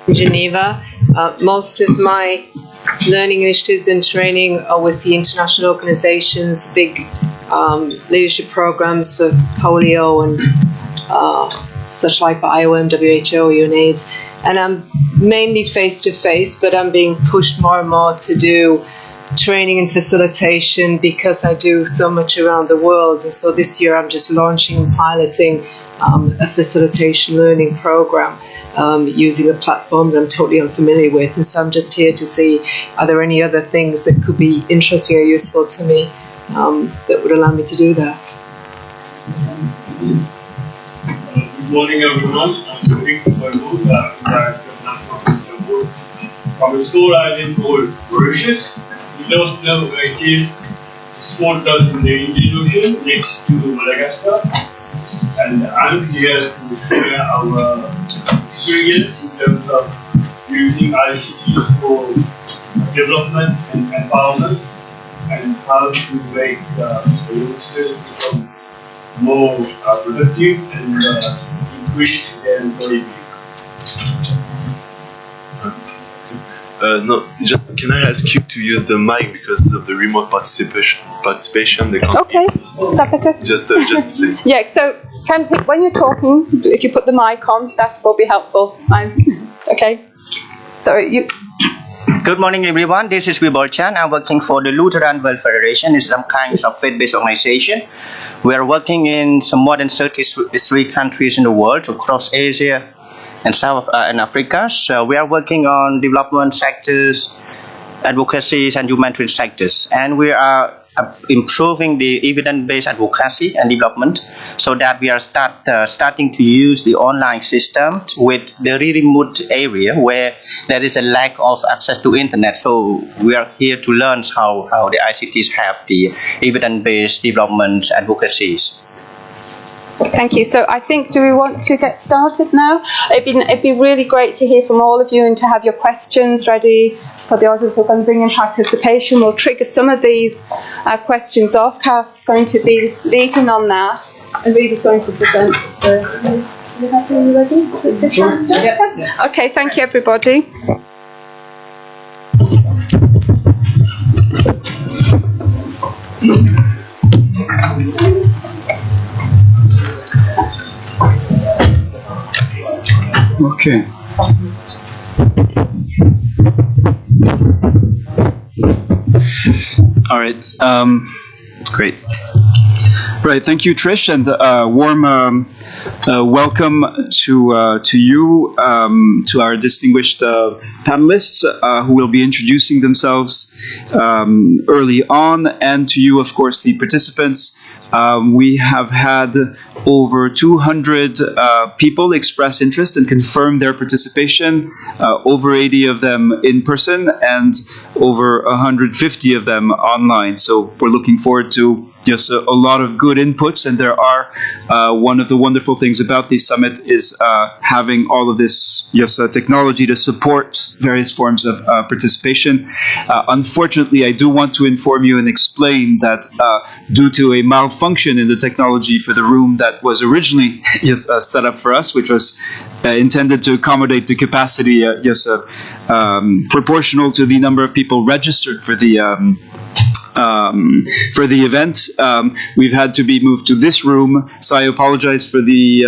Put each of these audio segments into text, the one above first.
in Geneva. Most of my learning initiatives and training are with the international organizations, the big leadership programs for polio and such like for IOM, WHO, UNAIDS. And I'm mainly face-to-face, but I'm being pushed more and more to do training and facilitation because I do so much around the world. And so this year I'm just launching and piloting a facilitation learning program using a platform that I'm totally unfamiliar with. And so I'm just here to see, are there any other things that could be interesting or useful to me that would allow me to do that? Good morning, everyone. I'm Vivek from a small island called Mauritius. You don't know where it is. Small town in the Indian Ocean next to Madagascar. And I'm here to share our experience in terms of using ICTs for development and empowerment and how to make the youngsters become more productive and increase their employability. No, just can I ask you to use the mic because of the remote participation? They can't. Okay, is that better? Just to say. Yeah. So when you're talking, if you put the mic on, that will be helpful. Okay. So you. Good morning, everyone. This is Vibol Chan. I'm working for the Lutheran World Federation. It's some kind of faith-based organization. We are working in some more than 33 countries in the world, across Asia and South and Africa. So we are working on development sectors, advocacies, and humanitarian sectors. And we are improving the evidence-based advocacy and development so that we are starting to use the online system with the really remote area where there is a lack of access to internet. So we are here to learn how the ICTs have the evidence-based development advocacies. Thank you. So I think, do we want to get started now? It'd be really great to hear from all of you and to have your questions ready for the audience. We're going to bring in participation. We'll trigger some of these questions off. Cass is going to be leading on that, and Reid is going to present. Are you ready? Sure. Yeah. Okay, thank you, everybody. Okay. All right. Great. Right. Thank you, Trish, and warm welcome to you, to our distinguished panelists who will be introducing themselves early on, and to you, of course, the participants. We have had over 200 people express interest and confirm their participation, over 80 of them in person and over 150 of them online. So we're looking forward to just a lot of good inputs, and there are one of the wonderful things about the summit is having all of this technology to support various forms of participation. Unfortunately, I do want to inform you and explain that due to a malfunction in the technology for the room that was originally set up for us, which was intended to accommodate the capacity proportional to the number of people registered for the event, we've had to be moved to this room, so I apologize for the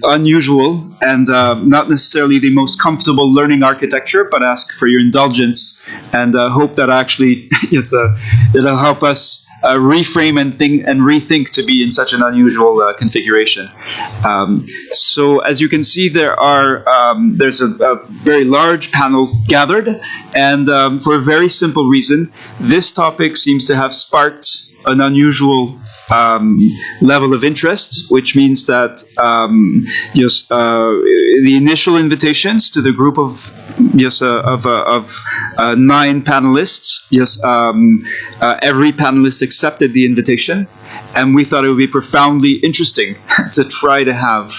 unusual and not necessarily the most comfortable learning architecture, but ask for your indulgence and hope that actually it'll help us reframe and rethink to be in such an unusual configuration. So as you can see, there's a very large panel gathered, and for a very simple reason, this topic seems to have sparked an unusual level of interest, which means that the initial invitations to the group of 9 panelists, every panelist accepted the invitation, and we thought it would be profoundly interesting to try to have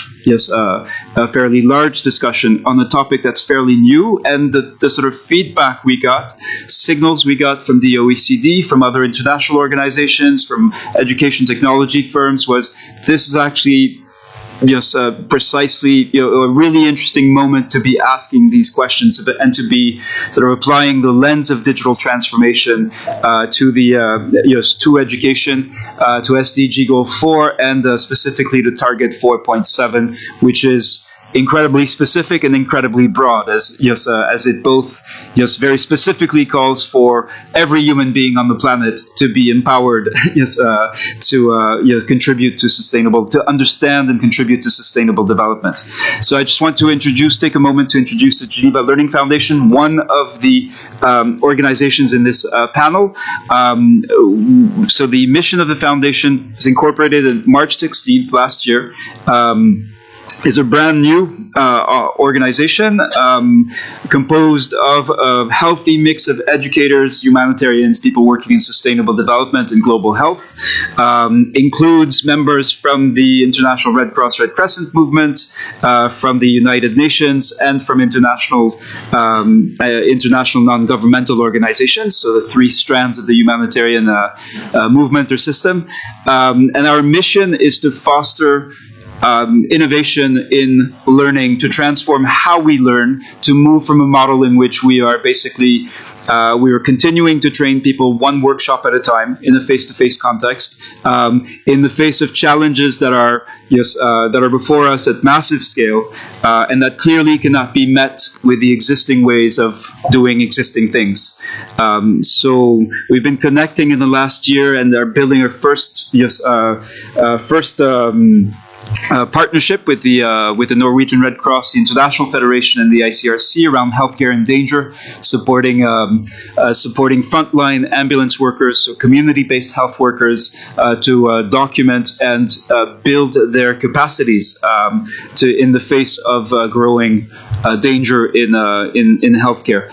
a fairly large discussion on a topic that's fairly new, and the sort of feedback we got, signals we got from the OECD, from other international organizations, from education technology firms, was this is actually precisely a really interesting moment to be asking these questions and to be sort of applying the lens of digital transformation to the to education, to SDG Goal 4, and specifically to Target 4.7, which is incredibly specific and incredibly broad, as it both very specifically calls for every human being on the planet to be empowered to contribute to to understand and contribute to sustainable development. So I just want to take a moment to introduce the Geneva Learning Foundation, one of the organizations in this panel. So the mission of the foundation was incorporated on March 16th last year. Is a brand new organization composed of a healthy mix of educators, humanitarians, people working in sustainable development and global health. Includes members from the International Red Cross Red Crescent movement, from the United Nations, and from international non-governmental organizations, so the three strands of the humanitarian movement or system. And our mission is to foster innovation in learning, to transform how we learn, to move from a model in which we are basically we are continuing to train people one workshop at a time in a face-to-face context, in the face of challenges that are before us at massive scale, and that clearly cannot be met with the existing ways of doing existing things. So we've been connecting in the last year and are building our first partnership with the Norwegian Red Cross, the International Federation, and the ICRC around healthcare in danger, supporting frontline ambulance workers, so community-based health workers, to document and build their capacities in the face of growing danger in healthcare.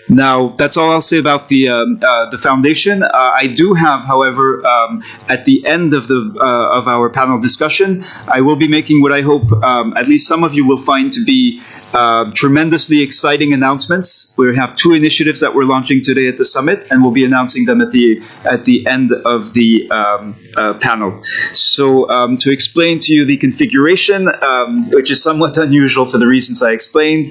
Now, that's all I'll say about the foundation. I do have, however, at the end of our panel discussion, I will be making what I hope at least some of you will find to be tremendously exciting announcements. We have two initiatives that we're launching today at the summit, and we'll be announcing them at the end of the panel. So to explain to you the configuration, which is somewhat unusual for the reasons I explained,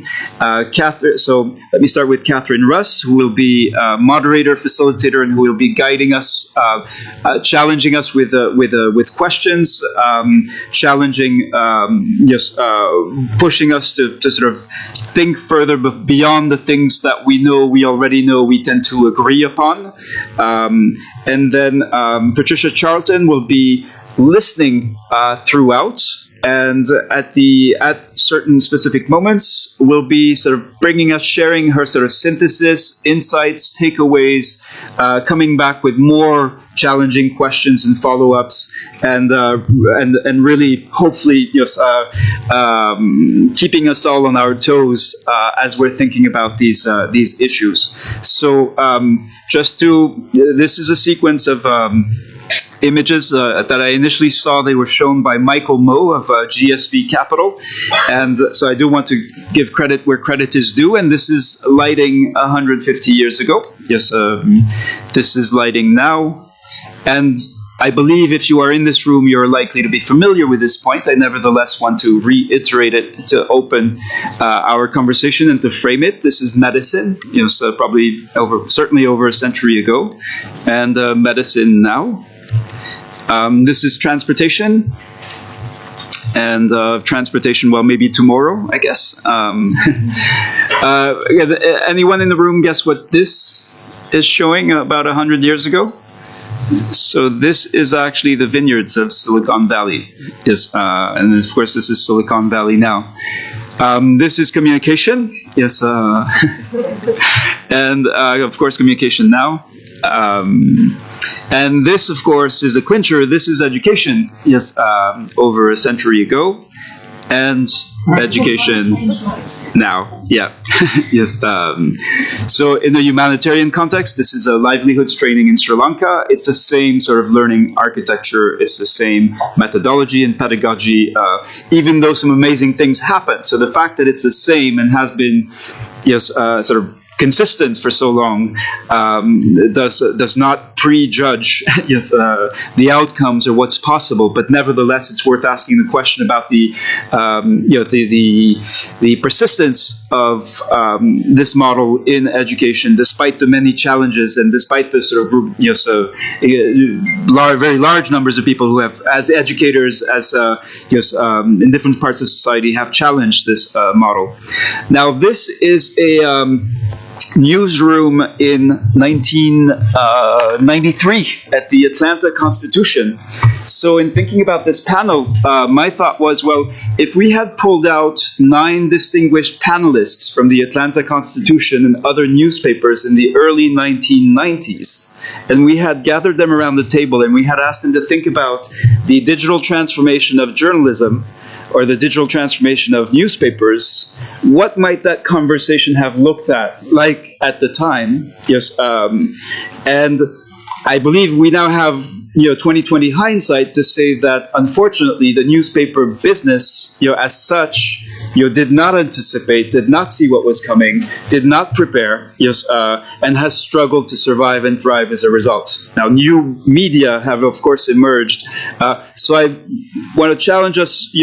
so let me start with Catherine Russ, who will be moderator, facilitator, and who will be guiding us, challenging us with questions, challenging, pushing us to sort of think further beyond the things that we already know we tend to agree upon. And then Patricia Charlton will be listening throughout, and at certain specific moments will be sort of sharing her sort of synthesis, insights, takeaways, coming back with more challenging questions and follow-ups, and really hopefully keeping us all on our toes as we're thinking about these issues. So this is a sequence of images that I initially saw. They were shown by Michael Moe of GSV Capital, and so I do want to give credit where credit is due, and this is lighting 150 years ago. Yes, this is lighting now, and I believe if you are in this room, you're likely to be familiar with this point. I nevertheless want to reiterate it to open our conversation and to frame it. This is medicine, so certainly over a century ago, and medicine now. This is transportation, and transportation, well, maybe tomorrow, I guess. Anyone in the room guess what this is showing about 100 years ago? So this is actually the vineyards of Silicon Valley. Yes, and of course this is Silicon Valley now. This is communication. Yes, and of course communication now. And this, of course, is the clincher. This is education. Yes, over a century ago, and education now. Yeah, yes. So in the humanitarian context, this is a livelihoods training in Sri Lanka. It's the same sort of learning architecture. It's the same methodology and pedagogy, even though some amazing things happen. So the fact that it's the same and has been, sort of consistent for so long does not prejudge yes, the outcomes or what's possible. But nevertheless, it's worth asking the question about the persistence of this model in education, despite the many challenges and despite the sort of very large numbers of people who have, as educators, as in different parts of society, have challenged this model. Now, this is a newsroom in 1993 at the Atlanta Constitution. So in thinking about this panel, my thought was, well, if we had pulled out 9 distinguished panelists from the Atlanta Constitution and other newspapers in the early 1990s, and we had gathered them around the table and we had asked them to think about the digital transformation of journalism or the digital transformation of newspapers, what might that conversation have looked like at the time? Yes, and I believe we now have 2020 hindsight to say that unfortunately the newspaper business as such did not anticipate, did not see what was coming, did not prepare, and has struggled to survive and thrive as a result. Now, new media have of course emerged, so I want to challenge us.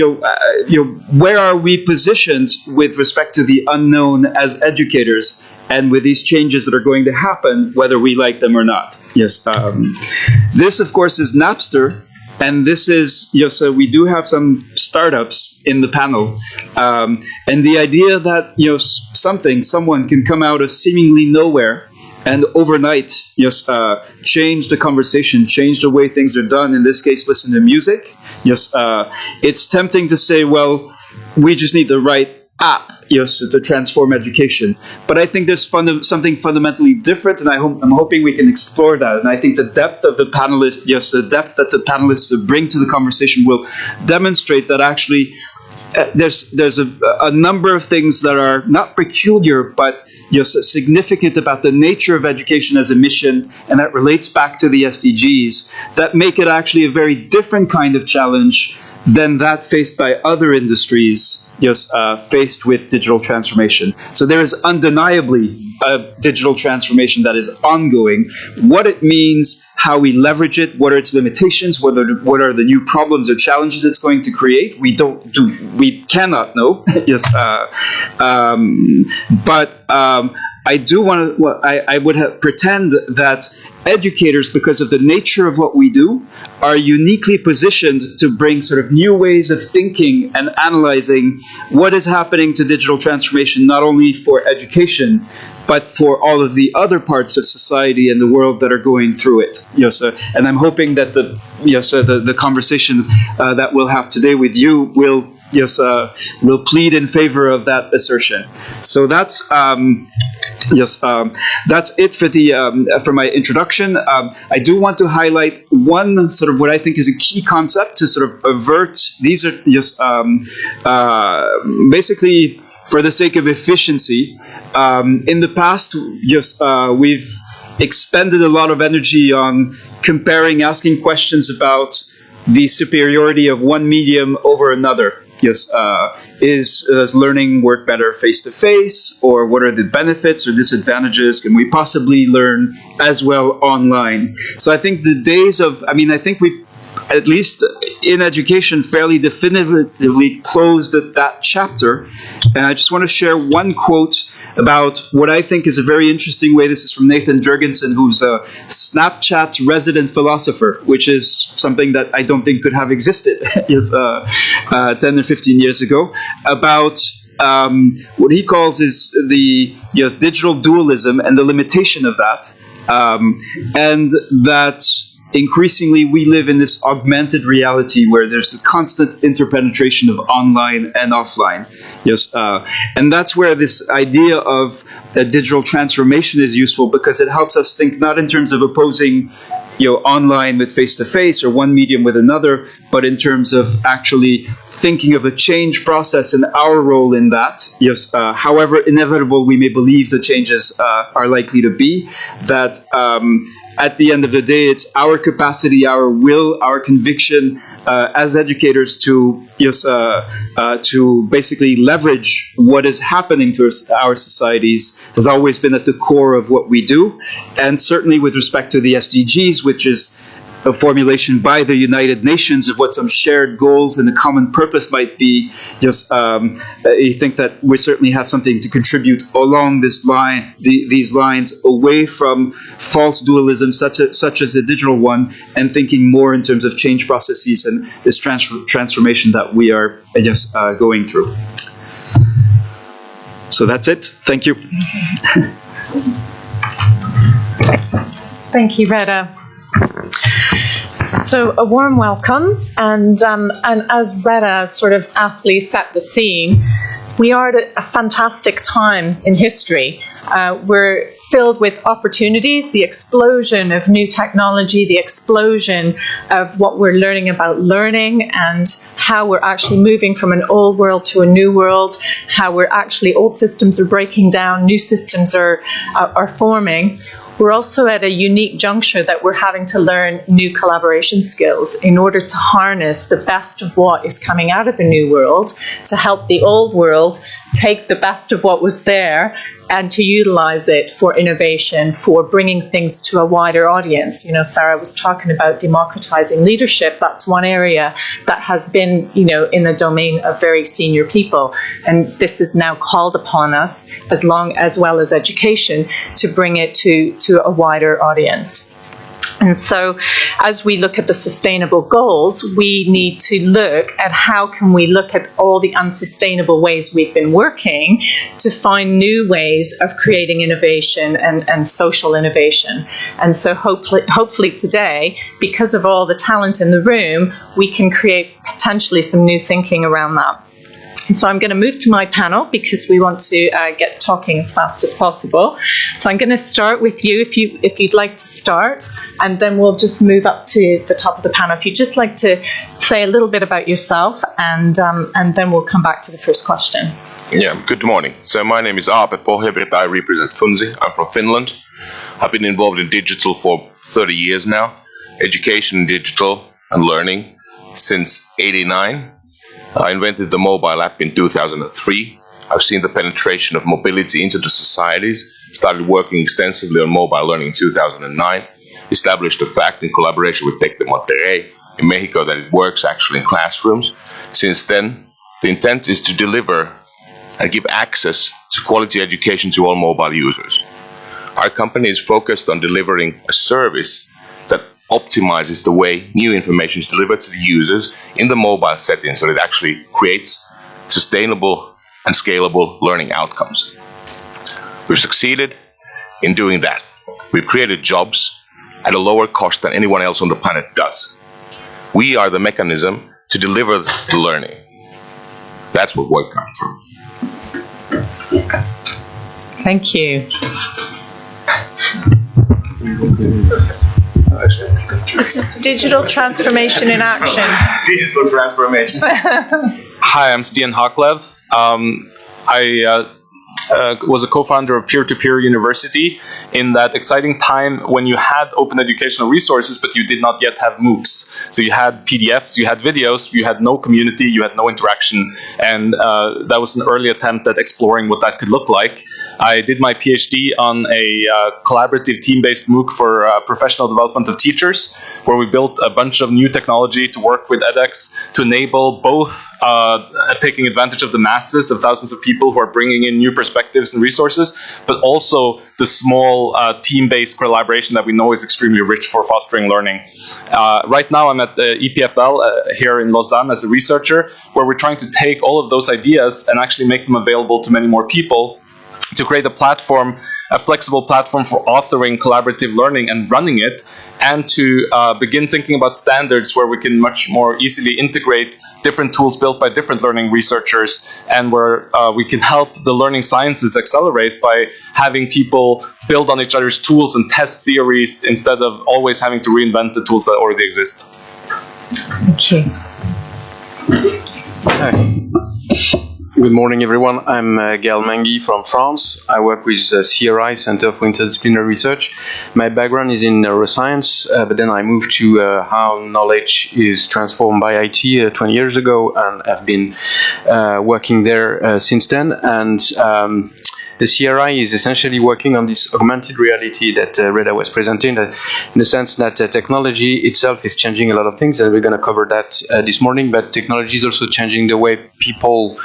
Where are we positioned with respect to the unknown as educators? And with these changes that are going to happen, whether we like them or not. Yes. This, of course, is Napster. And this is, we do have some startups in the panel. And the idea that, someone can come out of seemingly nowhere and overnight, change the conversation, change the way things are done. In this case, listen to music. It's tempting to say, well, we just need the right app, to transform education. But I think there's something fundamentally different, and I'm hoping we can explore that. And I think the depth of the panelists, the depth that the panelists bring to the conversation will demonstrate that actually there's a number of things that are not peculiar, but significant about the nature of education as a mission, and that relates back to the SDGs, that make it actually a very different kind of challenge than that faced by other industries faced with digital transformation. So there is undeniably a digital transformation that is ongoing. What it means, how we leverage it, what are its limitations, what are the new problems or challenges it's going to create, we cannot know. But I do want to. I would pretend that educators, because of the nature of what we do, are uniquely positioned to bring sort of new ways of thinking and analyzing what is happening to digital transformation, not only for education, but for all of the other parts of society and the world that are going through it. And I'm hoping that the conversation that we'll have today with you will plead in favor of that assertion. So that's it for my introduction. I do want to highlight one sort of what I think is a key concept to sort of avert. These are just basically for the sake of efficiency. In the past, we've expended a lot of energy on comparing, asking questions about the superiority of one medium over another. Does learning work better face-to-face, or what are the benefits or disadvantages? Can we possibly learn as well online? So I think the days of, I think we've, at least in education, fairly definitively closed that chapter. And I just want to share one quote about what I think is a very interesting way. This is from Nathan Jurgensen, who's Snapchat's resident philosopher, which is something that I don't think could have existed 10 or 15 years ago, about what he calls is the digital dualism and the limitation of that, and that increasingly we live in this augmented reality where there's a constant interpenetration of online and offline. And that's where this idea of digital transformation is useful, because it helps us think not in terms of opposing online with face-to-face or one medium with another, but in terms of actually thinking of a change process and our role in that. However inevitable we may believe the changes are likely to be, that at the end of the day, it's our capacity, our will, our conviction, as educators to basically leverage what is happening to our societies has always been at the core of what we do, and certainly with respect to the SDGs, which is a formulation by the United Nations of what some shared goals and a common purpose might be. I think that we certainly have something to contribute along this line, these lines, away from false dualism such as a digital one, and thinking more in terms of change processes and this transformation that we are going through. So that's it. Thank you. Thank you, Reda. So a warm welcome, and as Reda sort of aptly set the scene, we are at a fantastic time in history. We're filled with opportunities, the explosion of new technology, the explosion of what we're learning about learning, and how we're actually moving from an old world to a new world, how we're actually, old systems are breaking down, new systems are forming. We're also at a unique juncture that we're having to learn new collaboration skills in order to harness the best of what is coming out of the new world to help the old world take the best of what was there and to utilize it for innovation, for bringing things to a wider audience. You know, Sarah was talking about democratizing leadership. That's one area that has been, in the domain of very senior people. And this is now called upon us, as well as education, to bring it to a wider audience. And so as we look at the sustainable goals, we need to look at how can we look at all the unsustainable ways we've been working to find new ways of creating innovation and social innovation. And so hopefully today, because of all the talent in the room, we can create potentially some new thinking around that. And so I'm going to move to my panel because we want to get talking as fast as possible. So I'm going to start with you if you'd like to start, and then we'll just move up to the top of the panel. If you'd just like to say a little bit about yourself, and then we'll come back to the first question. Yeah, good morning. So my name is Aape Pohjavret. I represent Funzi. I'm from Finland. I've been involved in digital for 30 years now, education in digital and learning since '89. I invented the mobile app in 2003. I've seen the penetration of mobility into the societies, started working extensively on mobile learning in 2009, established the fact in collaboration with Tec de Monterrey in Mexico that it works actually in classrooms. Since then, the intent is to deliver and give access to quality education to all mobile users. Our company is focused on delivering a service that optimizes the way new information is delivered to the users in the mobile setting so that it actually creates sustainable and scalable learning outcomes. We've succeeded in doing that. We've created jobs at a lower cost than anyone else on the planet does. We are the mechanism to deliver the learning. That's what work comes from. Thank you. This is digital transformation in action. Digital transformation. Hi, I'm Stian Haklev. I was a co-founder of Peer-to-Peer University in that exciting time when you had open educational resources, but you did not yet have MOOCs. So you had PDFs, you had videos, you had no community, you had no interaction. And that was an early attempt at exploring what that could look like. I did my PhD on a collaborative team-based MOOC for professional development of teachers, where we built a bunch of new technology to work with edX to enable both taking advantage of the masses of thousands of people who are bringing in new perspectives and resources, but also the small team-based collaboration that we know is extremely rich for fostering learning. Right now I'm at the EPFL here in Lausanne as a researcher, where we're trying to take all of those ideas and actually make them available to many more people, to create a platform, a flexible platform for authoring collaborative learning and running it, and to begin thinking about standards where we can much more easily integrate different tools built by different learning researchers, and where we can help the learning sciences accelerate by having people build on each other's tools and test theories instead of always having to reinvent the tools that already exist. Thank you. Good morning, everyone. I'm Gaël Mangui from France. I work with CRI, Center for Interdisciplinary Research. My background is in neuroscience, but then I moved to how knowledge is transformed by IT 20 years ago, and I've been working there since then. And the CRI is essentially working on this augmented reality that Reda was presenting, in the sense that technology itself is changing a lot of things, and we're going to cover that this morning, but technology is also changing the way people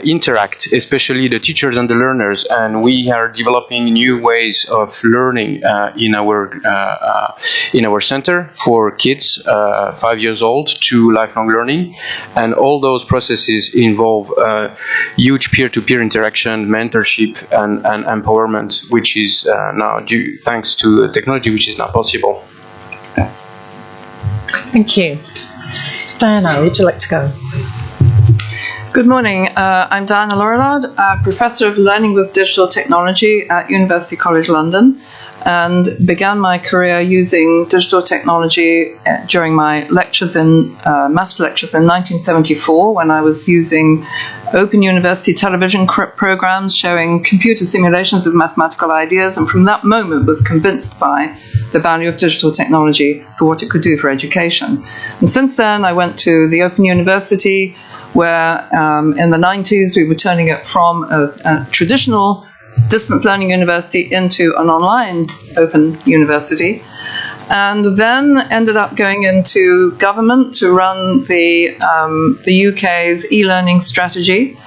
interact, especially the teachers and the learners, and we are developing new ways of learning in our center for kids 5 years old to lifelong learning, and all those processes involve huge peer-to-peer interaction, mentorship, and empowerment, which is now due thanks to technology, which is now possible. Thank you. Diana, would you like to go? Good morning. I'm Diana Laurillard, Professor of Learning with Digital Technology at University College London, and began my career using digital technology during my lectures in maths lectures in 1974, when I was using Open University television programs showing computer simulations of mathematical ideas, and from that moment was convinced by the value of digital technology for what it could do for education. And since then, I went to the Open University, where in the 90s we were turning it from a traditional distance learning university into an online open university, and then ended up going into government to run the UK's e-learning strategy.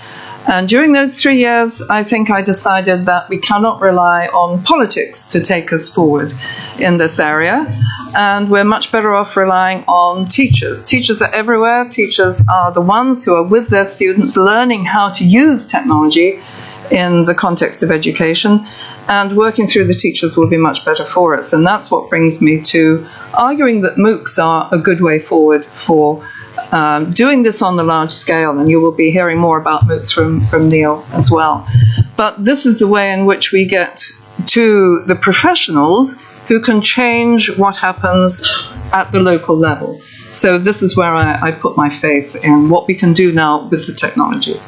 And during those 3 years, I think I decided that we cannot rely on politics to take us forward in this area, and we're much better off relying on teachers. Teachers are everywhere. Teachers are the ones who are with their students learning how to use technology in the context of education, and working through the teachers will be much better for us. And that's what brings me to arguing that MOOCs are a good way forward for doing this on the large scale, and you will be hearing more about MOOCs from Neil as well. But this is the way in which we get to the professionals who can change what happens at the local level. So this is where I put my faith in what we can do now with the technology.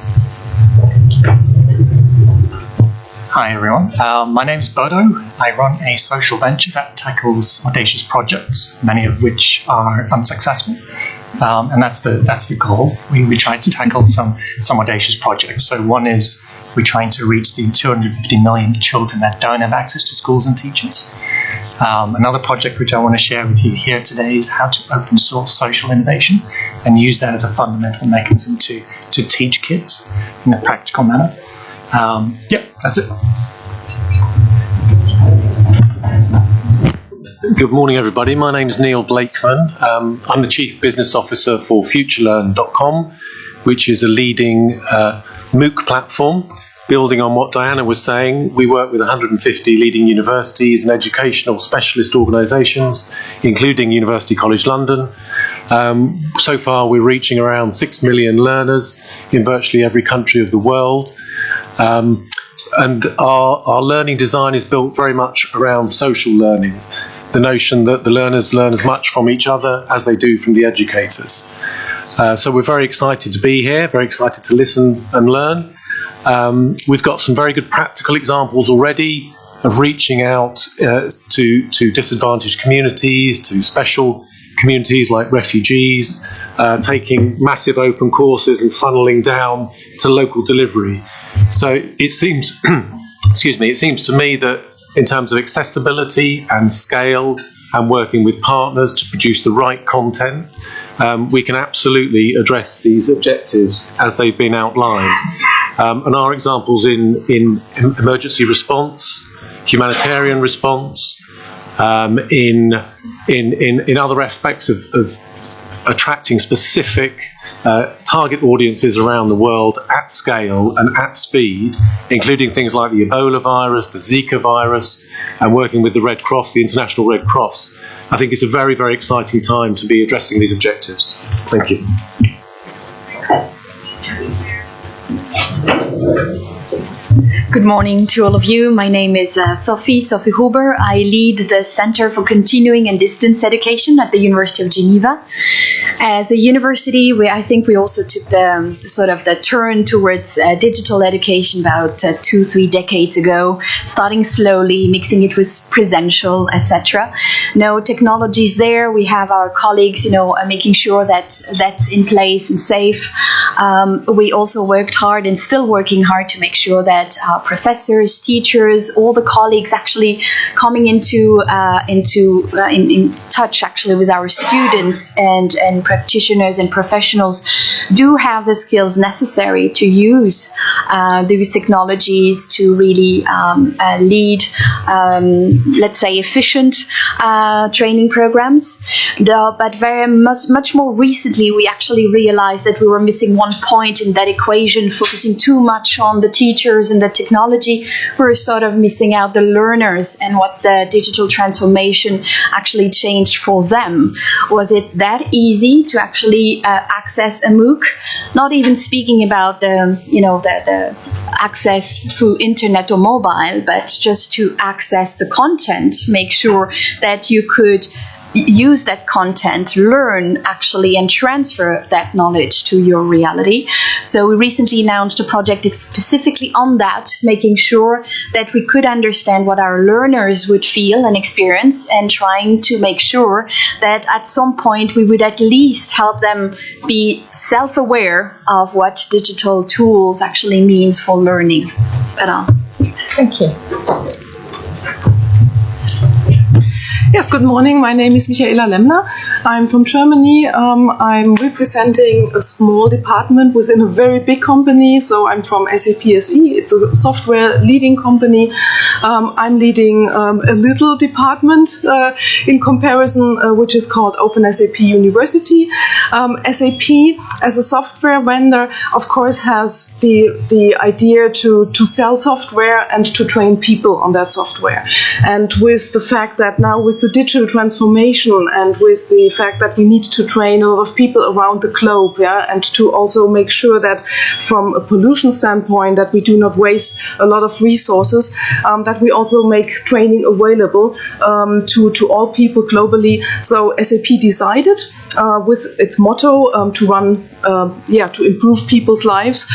Hi everyone, my name's Bodo. I run a social venture that tackles audacious projects, many of which are unsuccessful. And that's the goal. We try to tackle some audacious projects. So one is we're trying to reach the 250 million children that don't have access to schools and teachers. Another project which I want to share with you here today is how to open source social innovation and use that as a fundamental mechanism to teach kids in a practical manner. That's it. Good morning, everybody. My name is Neil Blakeman. I'm the Chief Business Officer for FutureLearn.com, which is a leading MOOC platform. Building on what Diana was saying, we work with 150 leading universities and educational specialist organisations, including University College London. So far, we're reaching around 6 million learners in virtually every country of the world. And our learning design is built very much around social learning, the notion that the learners learn as much from each other as they do from the educators. So we're very excited to be here, very excited to listen and learn. We've got some very good practical examples already of reaching out to disadvantaged communities, to special communities like refugees, taking massive open courses and funneling down to local delivery. So it seems, it seems to me that in terms of accessibility and scale and working with partners to produce the right content, we can absolutely address these objectives as they've been outlined. And our examples in emergency response, humanitarian response, in other aspects of attracting specific target audiences around the world at scale and at speed, including things like the Ebola virus, the Zika virus, and working with the Red Cross, the International Red Cross. I think it's a very, very exciting time to be addressing these objectives. Thank you. Good morning to all of you. My name is Sophie Huber. I lead the Center for Continuing and Distance Education at the University of Geneva. As a university, I think we also took the sort of the turn towards digital education about 2-3 decades ago, starting slowly, mixing it with presential, etc. No technologies there. We have our colleagues, making sure that that's in place and safe. We also worked hard and still working hard to make sure that professors, teachers, all the colleagues actually coming in touch actually with our students and practitioners and professionals do have the skills necessary to use these technologies to really lead, let's say, efficient training programs. But very much more recently, we actually realized that we were missing one point in that equation, focusing too much on the teachers and the technology. We're sort of missing out the learners and what the digital transformation actually changed for them. Was it that easy to actually access a MOOC? Not even speaking about the access through internet or mobile, but just to access the content, make sure that you could use that content, learn actually, and transfer that knowledge to your reality. So we recently launched a project specifically on that, making sure that we could understand what our learners would feel and experience, and trying to make sure that at some point we would at least help them be self-aware of what digital tools actually means for learning. Thank you. Yes, good morning. My name is Michaela Lemmner. I'm from Germany. I'm representing a small department within a very big company. So I'm from SAP SE. It's a software leading company. I'm leading a little department in comparison, which is called Open SAP University. SAP, as a software vendor, of course, has the idea to sell software and to train people on that software. And with the fact that now with the digital transformation and with the fact that we need to train a lot of people around the globe, and to also make sure that from a pollution standpoint that we do not waste a lot of resources, that we also make training available to all people globally. So SAP decided with its motto to improve people's lives,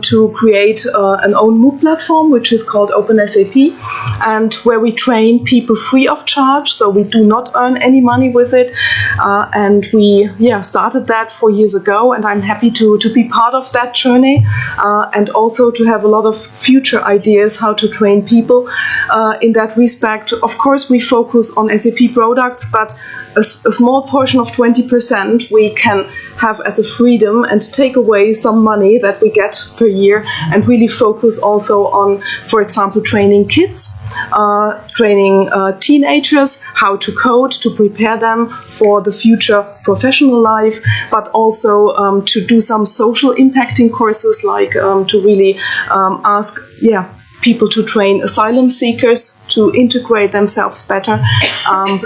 to create an own MOOC platform, which is called Open SAP, and where we train people free of charge. So we do not earn any money with it, and we started that 4 years ago, and I'm happy to be part of that journey, and also to have a lot of future ideas how to train people in that respect. Of course, we focus on SAP products, but a small portion of 20% we can have as a freedom and take away some money that we get per year, and really focus also on, for example, training kids, training teenagers how to code, to prepare them for the future professional life, but also to do some social impacting courses, like to really ask people to train asylum seekers to integrate themselves better,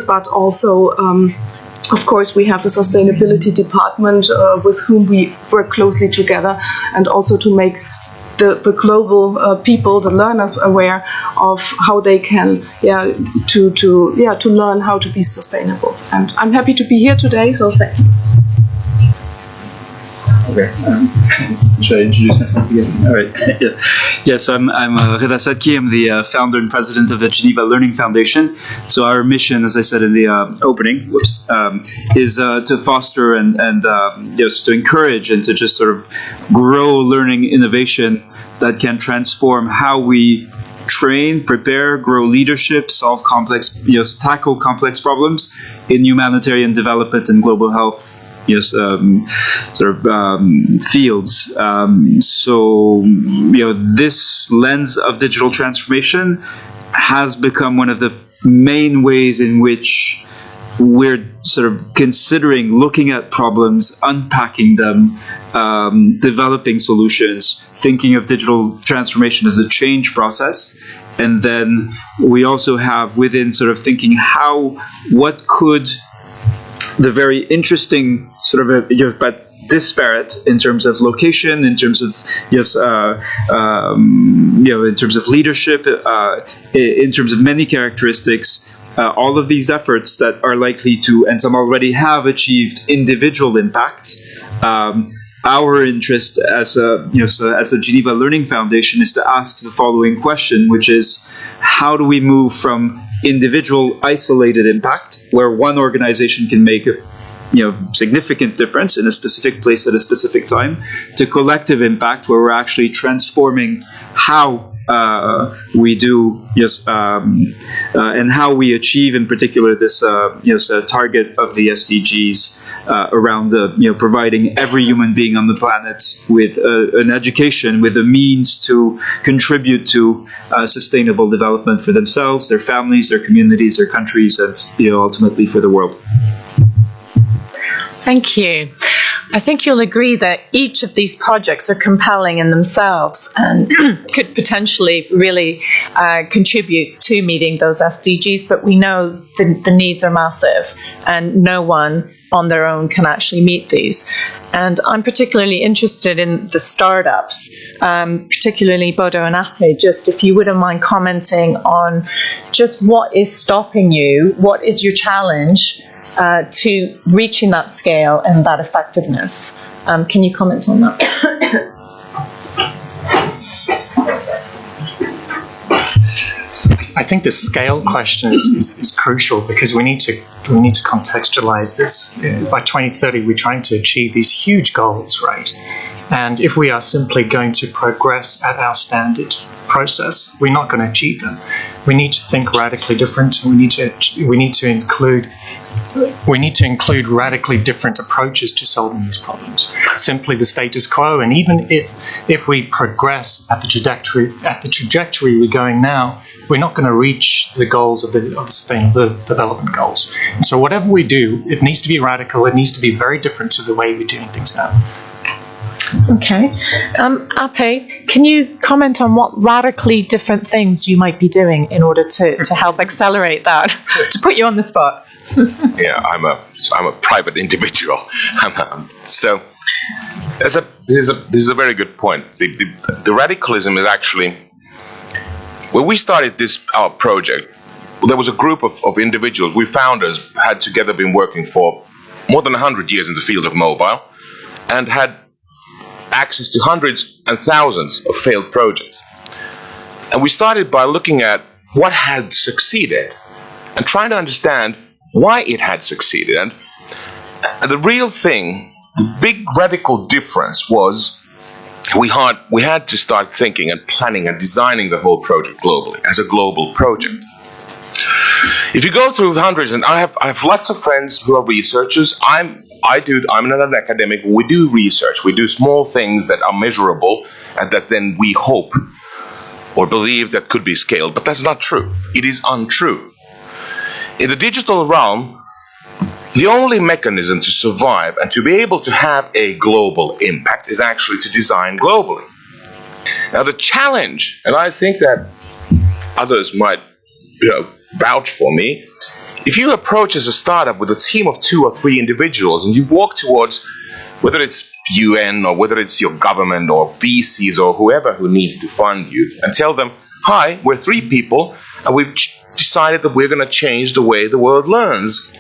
but also of course, we have a sustainability department with whom we work closely together, and also to make the global people, the learners, aware of how they can to learn how to be sustainable. And I'm happy to be here today, so thank you. Okay. Should I introduce myself again? All right. So I'm Reda Sadki. I'm the founder and president of the Geneva Learning Foundation. So our mission, as I said in the opening, is to foster and just to encourage and to just sort of grow learning innovation that can transform how we train, prepare, grow leadership, tackle complex problems in humanitarian development and global health fields. This lens of digital transformation has become one of the main ways in which we're sort of considering looking at problems, unpacking them, developing solutions, thinking of digital transformation as a change process. And then we also have within sort of thinking what could the very interesting sort of but disparate in terms of location, in terms of in terms of leadership, in terms of many characteristics. All of these efforts that are likely to, and some already have achieved, individual impact. Our interest as a Geneva Learning Foundation is to ask the following question, which is, how do we move from individual isolated impact, where one organization can make a significant difference in a specific place at a specific time, to collective impact, where we're actually transforming how we do, and how we achieve, in particular, this target of the SDGs around providing every human being on the planet with an education, with the means to contribute to sustainable development for themselves, their families, their communities, their countries, and ultimately for the world. Thank you. I think you'll agree that each of these projects are compelling in themselves and could potentially really contribute to meeting those SDGs, but we know the needs are massive and no one on their own can actually meet these. And I'm particularly interested in the startups, particularly Bodo and Ape. Just if you wouldn't mind commenting on just what is stopping you, what is your challenge to reaching that scale and that effectiveness. Can you comment on that? I think the scale question is crucial, because we need to contextualize this. By 2030, we're trying to achieve these huge goals, right? And if we are simply going to progress at our standard process, we're not going to achieve them. We need to think radically different, and we need to include radically different approaches to solving these problems. Simply the status quo, and even if we progress at the trajectory we're going now, we're not going to reach the goals of the Sustainable Development Goals. And so whatever we do, it needs to be radical. It needs to be very different to the way we're doing things now. Okay. Ape, can you comment on what radically different things you might be doing in order to help accelerate that? To put you on the spot. Yeah, I'm a private individual. So this is a very good point. The radicalism is actually, when we started our project, there was a group of individuals. We founders had together been working for more than 100 years in the field of mobile, and had access to hundreds and thousands of failed projects. And we started by looking at what had succeeded and trying to understand why it had succeeded. And the real thing, the big radical difference was we had to start thinking and planning and designing the whole project globally, as a global project. If you go through hundreds, and I have lots of friends who are researchers. I'm not an academic. We do research. We do small things that are measurable and that then we hope or believe that could be scaled. But that's not true. It is untrue. In the digital realm, the only mechanism to survive and to be able to have a global impact is actually to design globally. Now the challenge, and I think that others might vouch for me, if you approach as a startup with a team of 2 or 3 individuals and you walk towards, whether it's UN or whether it's your government or VCs or whoever who needs to fund you, and tell them, hi, we're 3 people and we've decided that we're going to change the way the world learns.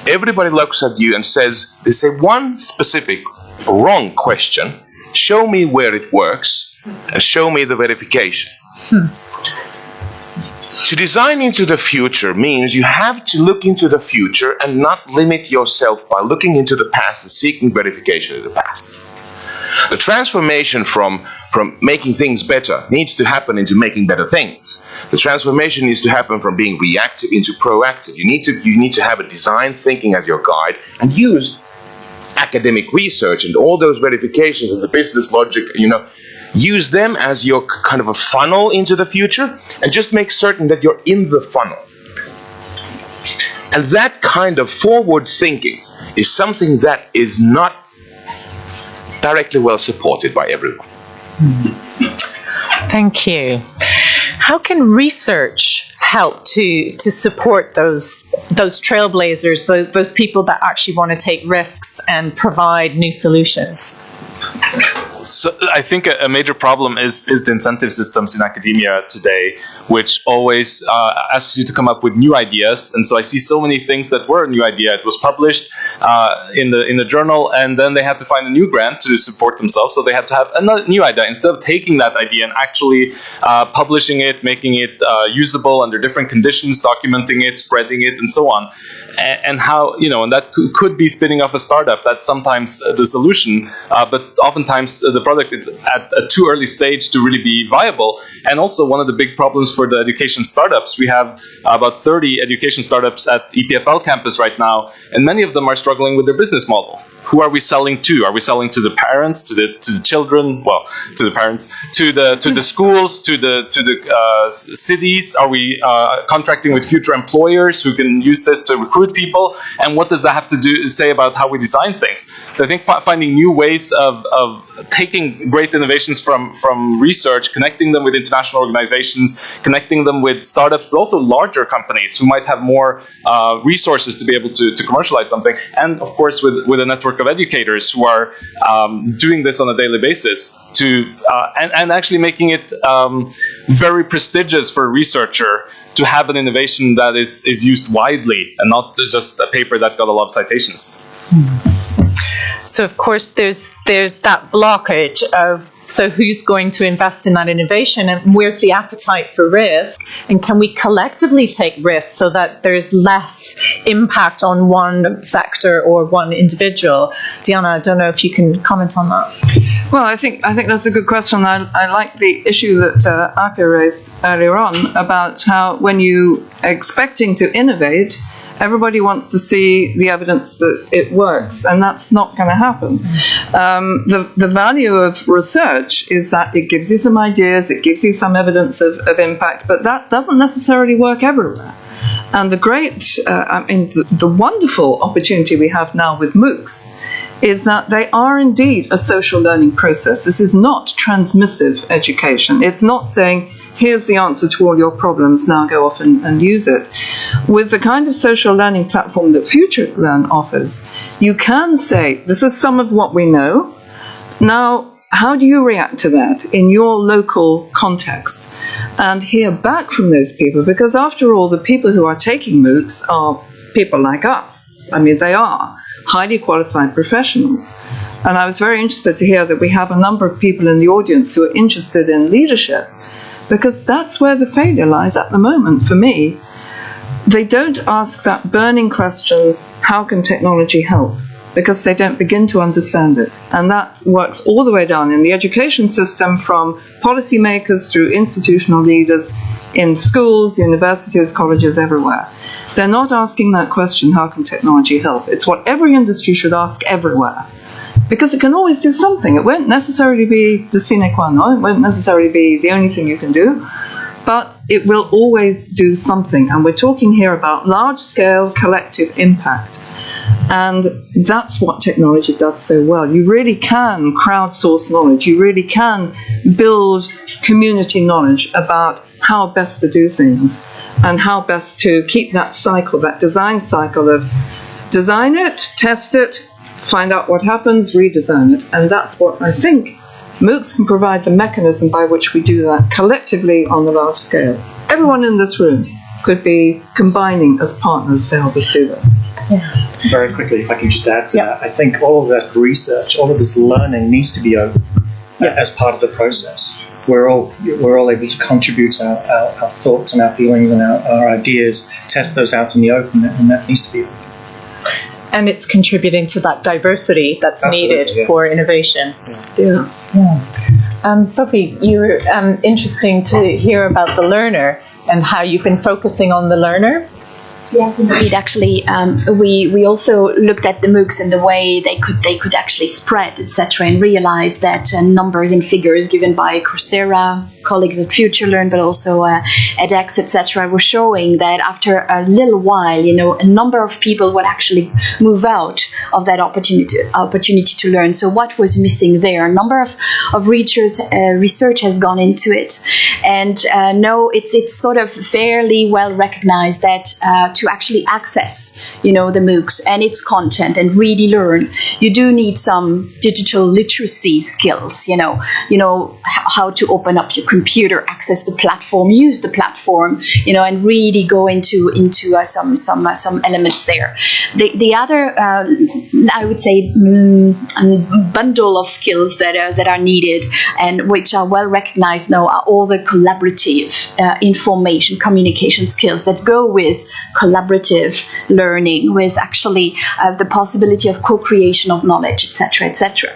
Everybody looks at you and they say one specific wrong question, show me where it works and show me the verification. To design into the future means you have to look into the future and not limit yourself by looking into the past and seeking verification of the past. The transformation from making things better needs to happen into making better things. The transformation needs to happen from being reactive into proactive. You need to have a design thinking as your guide and use academic research and all those verifications and the business logic, use them as your kind of a funnel into the future, and just make certain that you're in the funnel. And that kind of forward thinking is something that is not directly well supported by everyone. Thank you. How can research help to support those trailblazers, those people that actually want to take risks and provide new solutions? So I think a major problem is the incentive systems in academia today, which always asks you to come up with new ideas. And so I see so many things that were a new idea. It was published in the journal, and then they had to find a new grant to support themselves. So they had to have another new idea instead of taking that idea and actually publishing it, making it usable under different conditions, documenting it, spreading it, and so on. And how, and that could be spinning off a startup. That's sometimes the solution, but oftentimes the product is at a too early stage to really be viable. And also one of the big problems for the education startups, we have about 30 education startups at EPFL campus right now, and many of them are struggling with their business model. Who are we selling to? Are we selling to the parents, to the children? Well, to the parents, to the schools, to the cities? Are we contracting with future employers who can use this to recruit people? And what does that have to say about how we design things? So I think finding new ways of taking great innovations from research, connecting them with international organizations, connecting them with startups, but also larger companies who might have more resources to be able to commercialize something, and of course with a network of educators who are doing this on a daily basis and actually making it very prestigious for a researcher to have an innovation that is used widely and not just a paper that got a lot of citations. So of course there's that blockage of, so who's going to invest in that innovation, and where's the appetite for risk, and can we collectively take risks so that there's less impact on one sector or one individual? Diana, I don't know if you can comment on that. Well, I think that's a good question. I like the issue that Ape raised earlier on about how when you are expecting to innovate, everybody wants to see the evidence that it works, and that's not going to happen. The value of research is that it gives you some ideas, it gives you some evidence of impact, but that doesn't necessarily work everywhere. And the wonderful opportunity we have now with MOOCs is that they are indeed a social learning process. This is not transmissive education. It's not saying, here's the answer to all your problems, now go off and use it. With the kind of social learning platform that FutureLearn offers, you can say, this is some of what we know. Now, how do you react to that in your local context? And hear back from those people, because after all, the people who are taking MOOCs are people like us. I mean, they are highly qualified professionals. And I was very interested to hear that we have a number of people in the audience who are interested in leadership, because that's where the failure lies at the moment for me. They don't ask that burning question, how can technology help? Because they don't begin to understand it. And that works all the way down in the education system, from policymakers through institutional leaders in schools, universities, colleges, everywhere. They're not asking that question, how can technology help? It's what every industry should ask everywhere. Because it can always do something. It won't necessarily be the sine qua non. It won't necessarily be the only thing you can do. But it will always do something. And we're talking here about large-scale collective impact. And that's what technology does so well. You really can crowdsource knowledge. You really can build community knowledge about how best to do things and how best to keep that cycle, that design cycle of design it, test it, find out what happens, redesign it. And that's what I think MOOCs can provide, the mechanism by which we do that collectively on the large scale. Everyone in this room could be combining as partners to help us do that. Yeah. Very quickly, if I can just add to that, I think all of that research, all of this learning needs to be open as part of the process. We're all able to contribute our thoughts and our feelings and our ideas, test those out in the open, and that needs to be open. And it's contributing to that diversity that's needed for innovation. Sophie, you were interesting to hear about the learner and how you've been focusing on the learner. Yes, indeed. Actually, we also looked at the MOOCs and the way they could actually spread, etc., and realized that numbers and figures given by Coursera, colleagues at FutureLearn, but also edX, etc., were showing that after a little while, a number of people would actually move out of that opportunity to learn. So what was missing there? A number of research has gone into it, and no, it's sort of fairly well recognized that to actually access, the MOOCs and its content and really learn, you do need some digital literacy skills. How to open up your computer, access the platform, use the platform, and really go into some elements there. The other, I would say, bundle of skills that are needed and which are well recognized now are all the collaborative information communication skills that go with collaborative learning, with actually the possibility of co-creation of knowledge, etc., etc.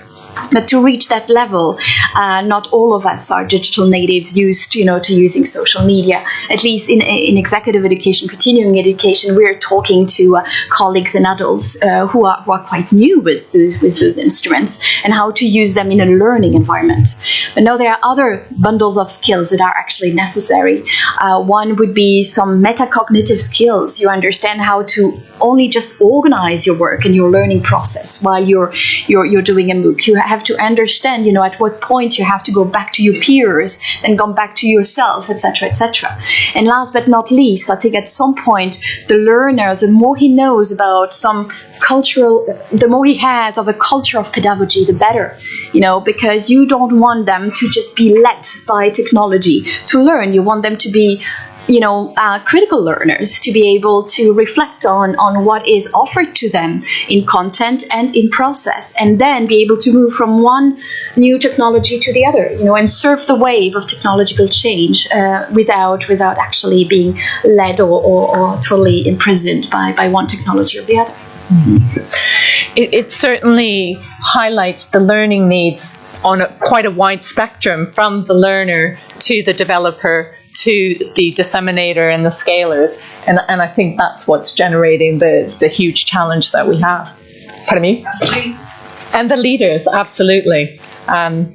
But to reach that level, not all of us are digital natives used, to using social media. At least in executive education, continuing education, we're talking to colleagues and adults who are quite new with those instruments and how to use them in a learning environment. But now there are other bundles of skills that are actually necessary. One would be some metacognitive skills. You understand how to only just organize your work and your learning process while you're doing a MOOC. You have to understand, at what point you have to go back to your peers and come back to yourself, etc., etc. And last but not least, I think at some point the learner, the more he knows about some the more he has of a culture of pedagogy, the better, because you don't want them to just be led by technology to learn. You want them to be critical learners, to be able to reflect on what is offered to them in content and in process, and then be able to move from one new technology to the other, and surf the wave of technological change without actually being led or totally imprisoned by one technology or the other. It certainly highlights the learning needs on quite a wide spectrum, from the learner to the developer to the disseminator and the scalers, and I think that's what's generating the huge challenge that we have. Pardon me? And the leaders, absolutely. I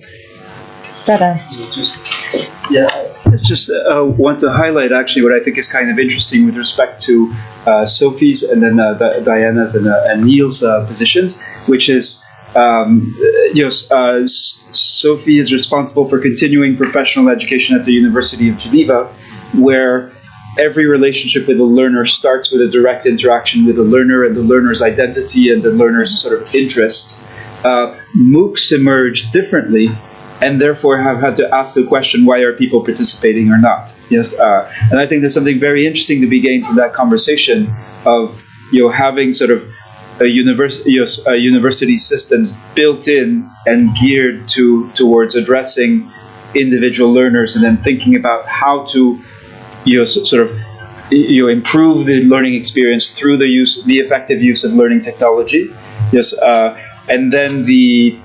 just want to highlight actually what I think is kind of interesting with respect to Sophie's and then Diana's and Neil's positions, which is Sophie is responsible for continuing professional education at the University of Geneva, where every relationship with a learner starts with a direct interaction with the learner and the learner's identity and the learner's sort of interest. MOOCs emerge differently and therefore have had to ask the question, why are people participating or not? Yes, and I think there's something very interesting to be gained from that conversation of having sort of university systems built in and geared towards addressing individual learners, and then thinking about how to improve the learning experience through the effective use of learning technology. Yes, and then the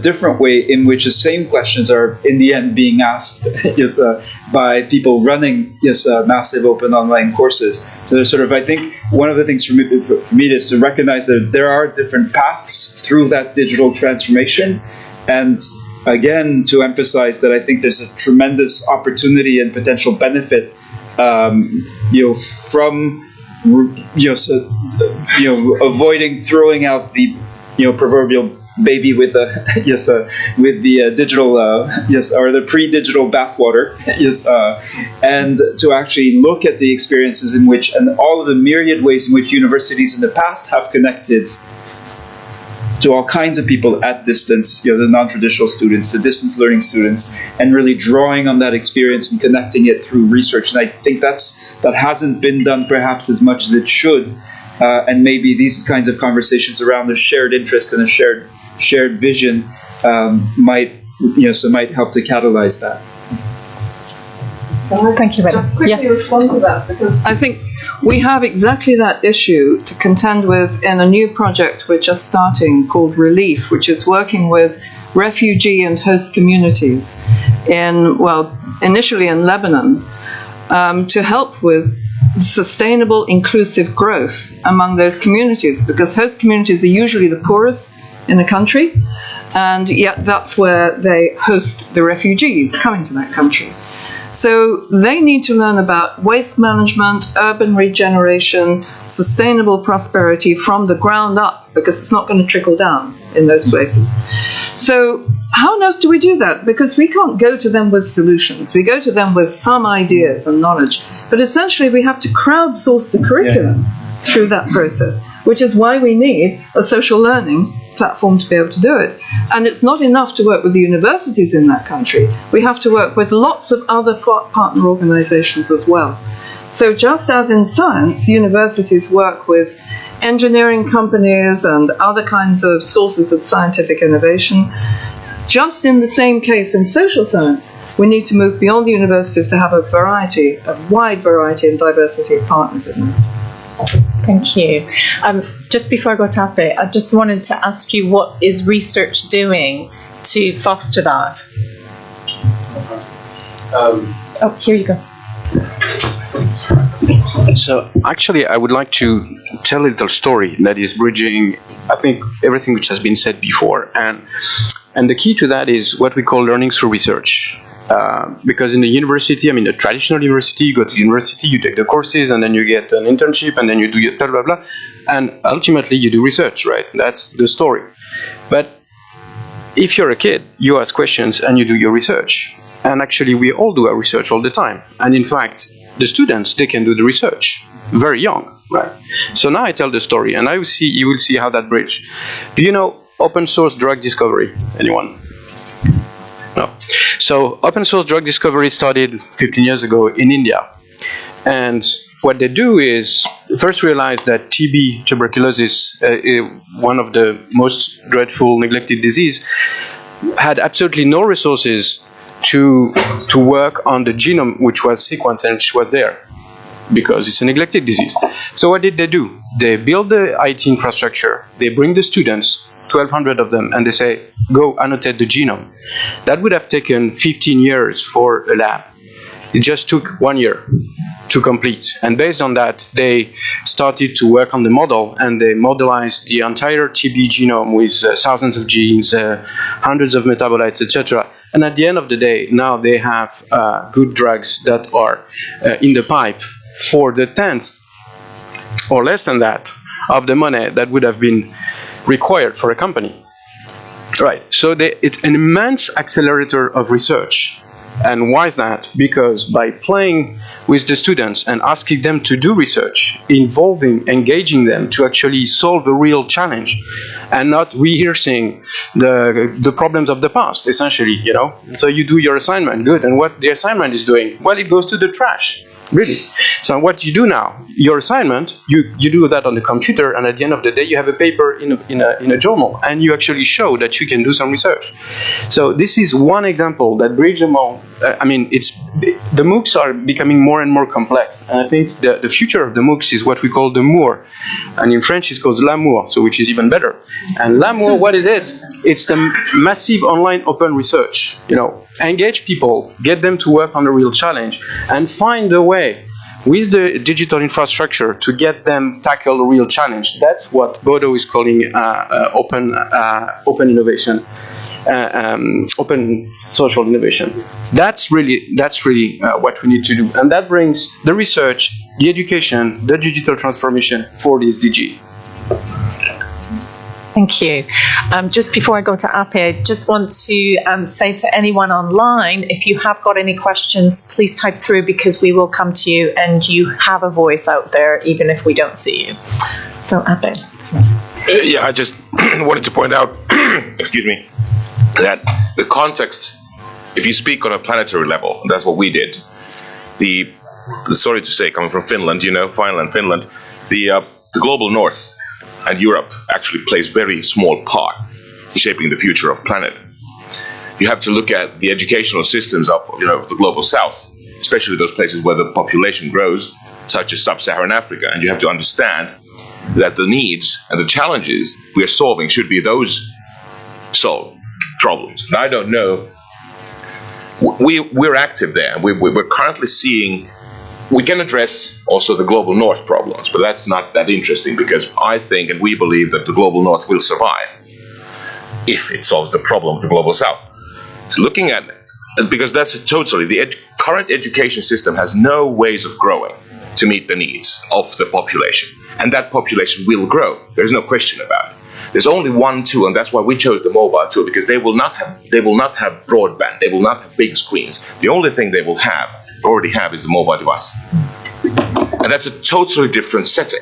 different way in which the same questions are in the end being asked by people running massive open online courses. So there's sort of, I think, one of the things for me is to recognize that there are different paths through that digital transformation, and again to emphasize that I think there's a tremendous opportunity and potential benefit from avoiding throwing out the proverbial baby with the digital or the pre-digital bathwater, and to actually look at the experiences in which, and all of the myriad ways in which universities in the past have connected to all kinds of people at distance, the non-traditional students, the distance learning students, and really drawing on that experience and connecting it through research. And I think that hasn't been done perhaps as much as it should. And maybe these kinds of conversations around a shared interest and a shared vision might help to catalyze that. Thank you, Just quickly respond to that, because I think we have exactly that issue to contend with in a new project we're just starting called Relief, which is working with refugee and host communities initially in Lebanon, to help with sustainable, inclusive growth among those communities, because host communities are usually the poorest in a country, and yet that's where they host the refugees coming to that country. So they need to learn about waste management, urban regeneration, sustainable prosperity from the ground up, because it's not going to trickle down in those places. So how on earth do we do that? Because we can't go to them with solutions. We go to them with some ideas and knowledge. But essentially we have to crowdsource the curriculum through that process, which is why we need a social learning platform to be able to do it. And it's not enough to work with the universities in that country. We have to work with lots of other partner organizations as well. So just as in science, universities work with engineering companies and other kinds of sources of scientific innovation, just in the same case in social science, we need to move beyond the universities to have a wide variety and diversity of partners in this. Thank you. Just before I go to Ape, I just wanted to ask you, what is research doing to foster that? Oh, here you go. So actually, I would like to tell a little story that is bridging, I think, everything which has been said before. And the key to that is what we call learning through research. Because in the university, I mean, a traditional university, you go to university, you take the courses, and then you get an internship, and then you do your blah, blah, blah. And ultimately, you do research, right? That's the story. But if you're a kid, you ask questions, and you do your research. And actually, we all do our research all the time. And in fact, the students, they can do the research very young, right? So now I tell the story, and you will see how that bridge. Do you know open source drug discovery? Anyone? No. So open source drug discovery started 15 years ago in India. And what they do is first realize that TB, tuberculosis, one of the most dreadful neglected disease, had absolutely no resources to work on the genome which was sequenced and which was there, because it's a neglected disease. So what did they do? They build the IT infrastructure, they bring the students, 1,200 of them, and they say, go annotate the genome. That would have taken 15 years for a lab. It just took 1 year to complete. And based on that, they started to work on the model, and they modelized the entire TB genome with thousands of genes, hundreds of metabolites, etc. And at the end of the day, now they have good drugs that are in the pipe for the 10th or less than that of the money that would have been required for a company. Right, so it's an immense accelerator of research. And why is that? Because by playing with the students and asking them to do research, engaging them to actually solve a real challenge, and not rehearsing the problems of the past, essentially, you know. So you do your assignment, good, and what the assignment is doing? Well, it goes to the trash. Really. So what you do now, your assignment, you do that on the computer, and at the end of the day, you have a paper in a journal, and you actually show that you can do some research. So this is one example that bridges among. The MOOCs are becoming more and more complex, and I think the future of the MOOCs is what we call the Moore, and in French it's called l'amour, so which is even better. And l'amour, what is it? It's the massive online open research. You know, engage people, get them to work on a real challenge, and find a way with the digital infrastructure to get them tackle a real challenge. That's what Bodo is calling open innovation, open social innovation. That's really what we need to do, and that brings the research, the education, the digital transformation for the SDG. Thank you. Just before I go to Ape, I just want to say to anyone online, if you have got any questions, please type through, because we will come to you, and you have a voice out there, even if we don't see you. So, Ape. Yeah, I just wanted to point out, excuse me, that the context, if you speak on a planetary level, that's what we did. Sorry to say, coming from Finland, Finland, the global north and Europe actually plays very small part in shaping the future of the planet. You have to look at the educational systems of the global south, especially those places where the population grows, such as sub-Saharan Africa, and you have to understand that the needs and the challenges we are solving should be those solved problems. And I don't know, we're active there. We're currently seeing we can address also the global north problems, but that's not that interesting because I think and we believe that the global north will survive if it solves the problem of the global south. So looking at, because that's totally, the current education system has no ways of growing to meet the needs of the population. And that population will grow. There's no question about it. There's only one tool, and that's why we chose the mobile tool, because they will not have broadband, they will not have big screens. The only thing they will already have is the mobile device. And that's a totally different setting.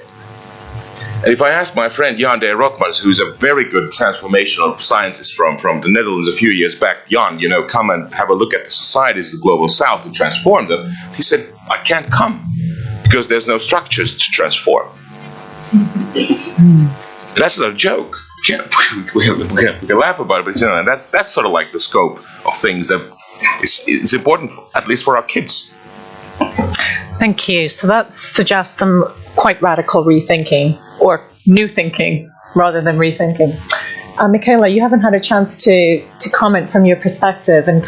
And if I ask my friend Jan de Rockmans, who's a very good transformational scientist from the Netherlands a few years back, Jan, come and have a look at the societies of the global south and transform them, he said, I can't come because there's no structures to transform. That's not a joke. Yeah, we can laugh about it, but and that's sort of like the scope of things that is important, at least for our kids. Thank you. So that suggests some quite radical rethinking, or new thinking rather than rethinking. Michaela, you haven't had a chance to comment from your perspective, and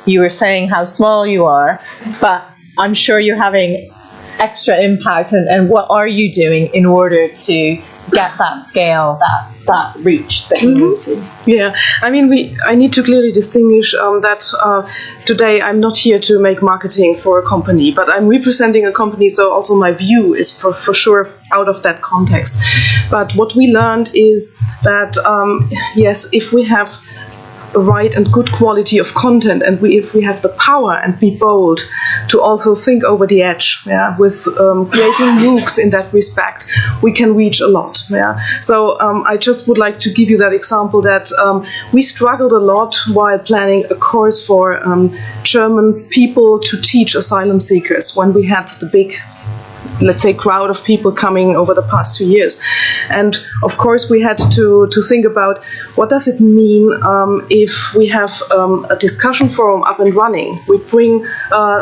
you were saying how small you are, but I'm sure you're having extra impact, and what are you doing in order to get that scale, that reach that you need to? Yeah, I mean, I need to clearly distinguish that today I'm not here to make marketing for a company, but I'm representing a company, so also my view is for sure out of that context. But what we learned is that, yes, if we have a right and good quality of content, and if we have the power and be bold to also think over the edge, with creating MOOCs in that respect, we can reach a lot. So I just would like to give you that example that we struggled a lot while planning a course for German people to teach asylum seekers when we had the big, let's say, crowd of people coming over the past 2 years. And of course we had to think about what does it mean if we have a discussion forum up and running. We bring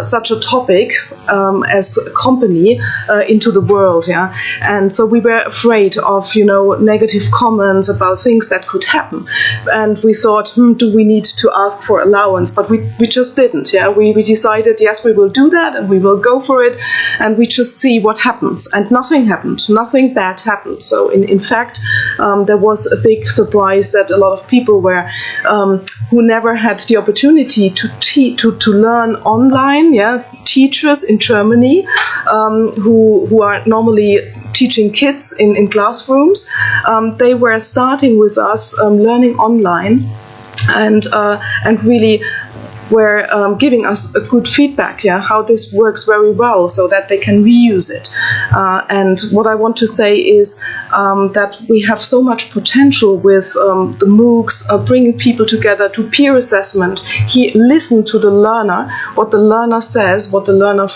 such a topic as a company into the world, and so we were afraid of negative comments about things that could happen, and we thought, do we need to ask for allowance? But we just didn't. We decided, yes, we will do that, and we will go for it, and we just see what happens. And nothing happened, nothing bad happened. So in fact, there was a big surprise that a lot of people were who never had the opportunity to learn online, teachers in Germany who are normally teaching kids in classrooms, they were starting with us learning online, and really were giving us a good feedback, how this works very well, so that they can reuse it. And what I want to say is that we have so much potential with the MOOCs, bringing people together to peer assessment. Listen to the learner, what the learner says, what the learner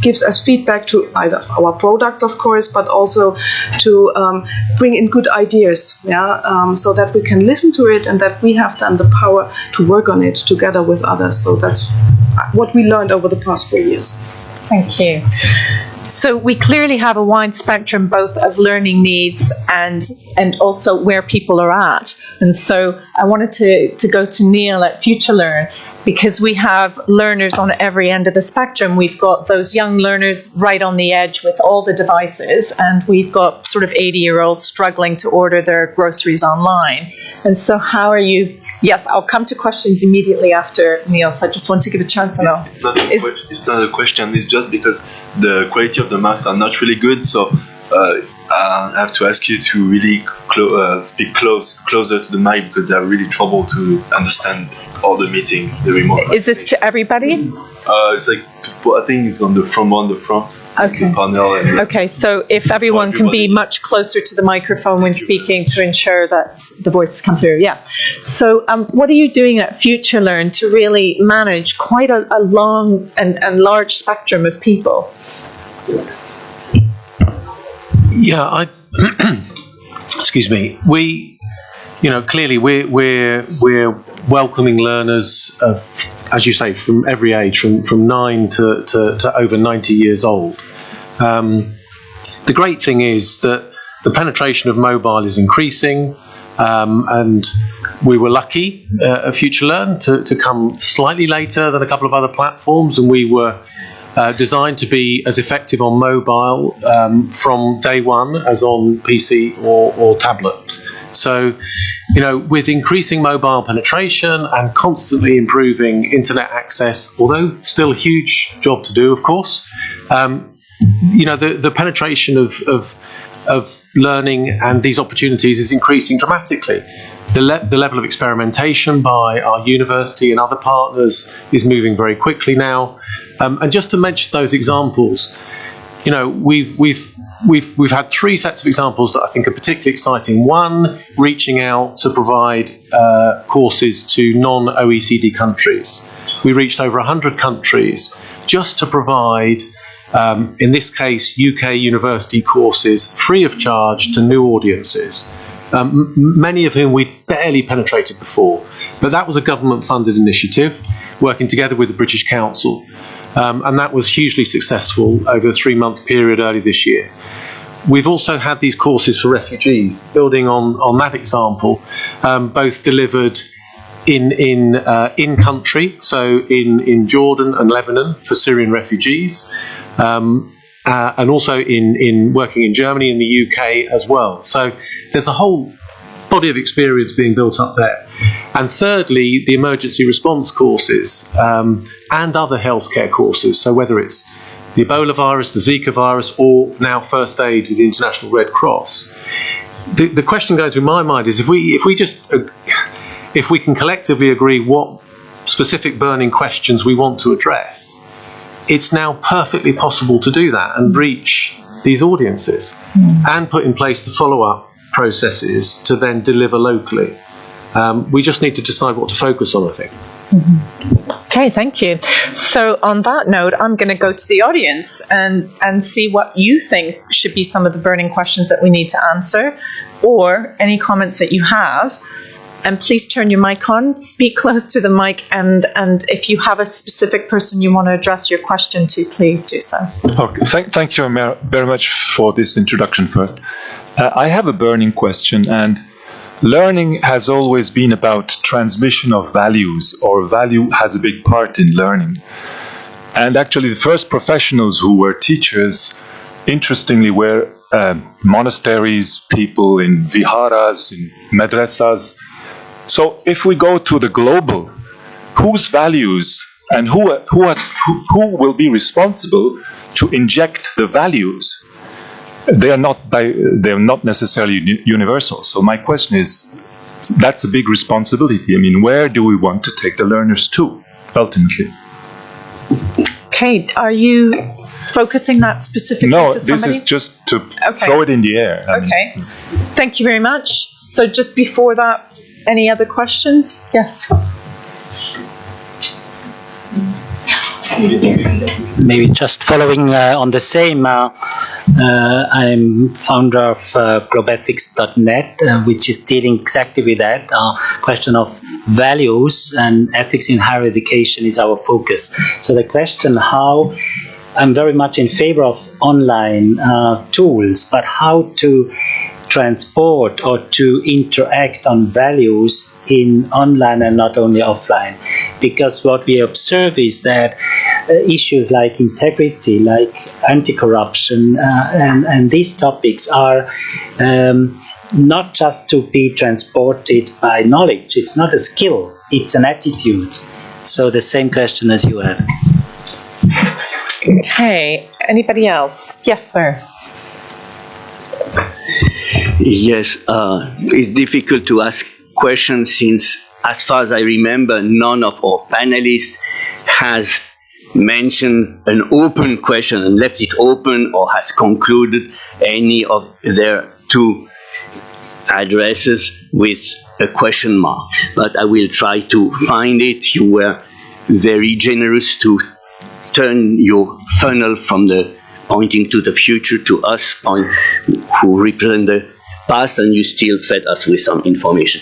gives as feedback to either our products, of course, but also to bring in good ideas, so that we can listen to it and that we have then the power to work on it together with others. So that's what we learned over the past 4 years. Thank you. So we clearly have a wide spectrum both of learning needs and also where people are at. And so I wanted to go to Neil at FutureLearn, because we have learners on every end of the spectrum. We've got those young learners right on the edge with all the devices, and we've got sort of 80-year-olds struggling to order their groceries online. And so how are you? Yes, I'll come to questions immediately after Neil, so I just want to give a chance. It's not a question, it's just because the quality of the marks are not really good, so I have to ask you to really speak closer to the mic, because they're really trouble to understand all the meeting, the remote. Is this to everybody? It's like, I think it's on the front. Okay. The panel. Okay, so if everyone can be much closer to the microphone when speaking to ensure that the voices come through. Yeah. So what are you doing at FutureLearn to really manage quite a long and large spectrum of people? Yeah, excuse me. We, clearly we're welcoming learners of, as you say, from every age, from 9 to over 90 years old. The great thing is that the penetration of mobile is increasing, and we were lucky at FutureLearn to come slightly later than a couple of other platforms, and we were designed to be as effective on mobile from day one as on PC or tablet. So, with increasing mobile penetration and constantly improving internet access, although still a huge job to do, of course, the penetration of learning and these opportunities is increasing dramatically. The level of experimentation by our university and other partners is moving very quickly now. And just to mention those examples, we've had three sets of examples that I think are particularly exciting. One, reaching out to provide courses to non-OECD countries. We reached over 100 countries just to provide, in this case, UK university courses free of charge to new audiences, many of whom we'd barely penetrated before. But that was a government-funded initiative, working together with the British Council. And that was hugely successful over a 3-month period early this year. We've also had these courses for refugees, building on that example, both delivered in country, so in Jordan and Lebanon for Syrian refugees, and also in working in Germany and the UK as well. So there's a whole body of experience being built up there. And thirdly, the emergency response courses and other healthcare courses. So whether it's the Ebola virus, the Zika virus, or now first aid with the International Red Cross. The question going through my mind is if we can collectively agree what specific burning questions we want to address, it's now perfectly possible to do that and reach these audiences and put in place the follow-up processes to then deliver locally. We just need to decide what to focus on, I think. Okay, thank you. So on that note, I'm going to go to the audience and see what you think should be some of the burning questions that we need to answer, or any comments that you have. And please turn your mic on, speak close to the mic, and if you have a specific person you want to address your question to, please do so. Okay, thank you very much for this introduction first. I have a burning question, and learning has always been about transmission of values, or value has a big part in learning. And actually the first professionals who were teachers, interestingly, were monasteries, people in viharas, in madrasas. So if we go to the global, whose values and who will be responsible to inject the values? They are not necessarily universal. So my question is, that's a big responsibility. I mean, where do we want to take the learners to, ultimately? Okay, are you focusing that specifically to somebody? No, this is just to throw it in the air. Okay, thank you very much. So just before that, any other questions? Yes. Maybe just following on the same, I'm founder of globeethics.net, which is dealing exactly with that question of values, and ethics in higher education is our focus. So the question I'm very much in favor of online tools, but how to transport or to interact on values in online and not only offline, because what we observe is that issues like integrity, like anti-corruption, and these topics are not just to be transported by knowledge. It's not a skill, it's an attitude. So the same question as you had. Okay, anybody else? Yes, sir. Yes, it's difficult to ask questions since, as far as I remember, none of our panelists has mentioned an open question and left it open, or has concluded any of their two addresses with a question mark. But I will try to find it. You were very generous to turn your funnel from the pointing to the future to us who represent the past, and you still fed us with some information.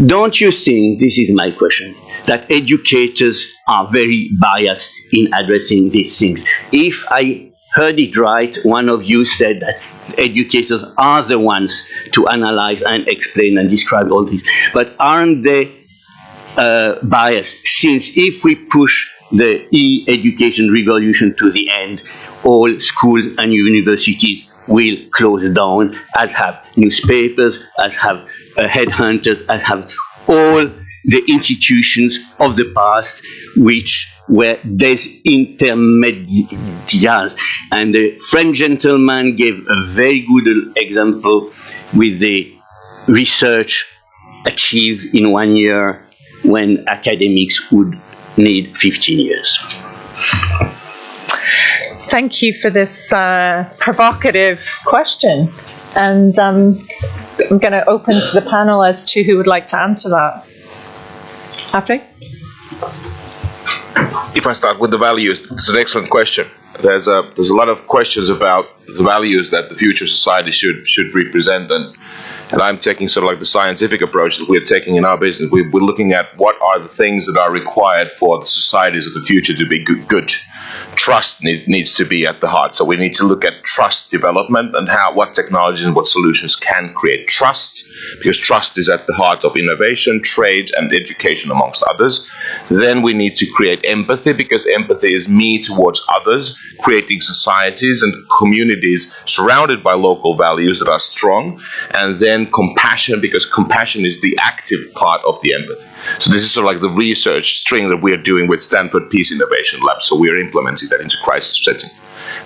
Don't you think, this is my question, that educators are very biased in addressing these things? If I heard it right, one of you said that educators are the ones to analyze and explain and describe all this. But aren't they biased? Since if we push the e-education revolution to the end, all schools and universities will close down, as have newspapers, as have headhunters, as have all the institutions of the past which were desintermediaries. And the French gentleman gave a very good example with the research achieved in 1 year when academics would need 15 years. Thank you for this provocative question. And I'm going to open to the panel as to who would like to answer that. Aple? If I start with the values, it's an excellent question. There's a lot of questions about the values that the future society should represent, and I'm taking sort of like the scientific approach that we're taking in our business. We're looking at what are the things that are required for the societies of the future to be good. Trust needs to be at the heart. So we need to look at trust development and what technologies and what solutions can create trust, because trust is at the heart of innovation, trade, and education, amongst others. Then we need to create empathy, because empathy is me towards others, creating societies and communities surrounded by local values that are strong. And then compassion, because compassion is the active part of the empathy. So this is sort of like the research string that we are doing with Stanford Peace Innovation Lab. So we are implementing that into crisis setting.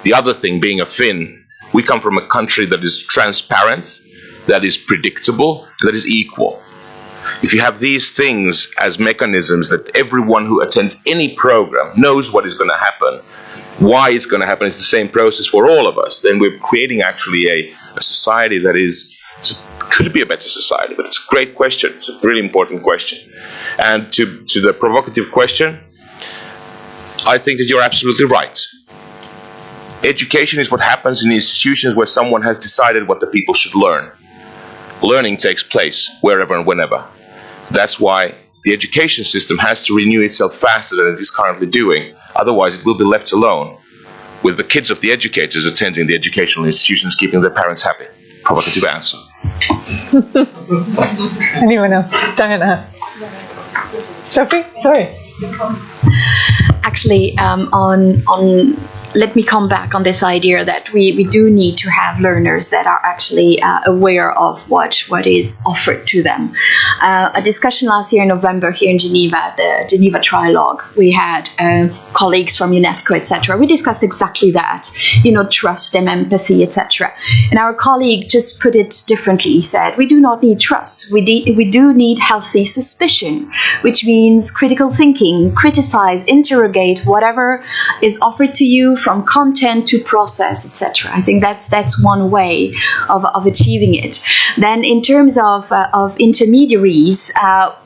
The other thing, being a Finn, we come from a country that is transparent, that is predictable, that is equal. If you have these things as mechanisms that everyone who attends any program knows what is going to happen, why it's going to happen, it's the same process for all of us, then we're creating actually a society that could be a better society. But it's a great question. It's a really important question. And to the provocative question, I think that you're absolutely right. Education is what happens in institutions where someone has decided what the people should learn. Learning takes place wherever and whenever. That's why the education system has to renew itself faster than it is currently doing. Otherwise, it will be left alone with the kids of the educators attending the educational institutions, keeping their parents happy. Provocative answer. Anyone else? Diana? Sophie? Sorry. Actually, let me come back on this idea that we do need to have learners that are actually aware of what is offered to them. A discussion last year in November here in Geneva, the Geneva Trilogue, we had colleagues from UNESCO, etc. We discussed exactly that, trust and empathy, etc. And our colleague just put it differently. He said, we do not need trust. We do need healthy suspicion, which means critical thinking, criticize, interrogate whatever is offered to you, from content to process, etc. I think that's one way of achieving it. Then in terms of intermediaries,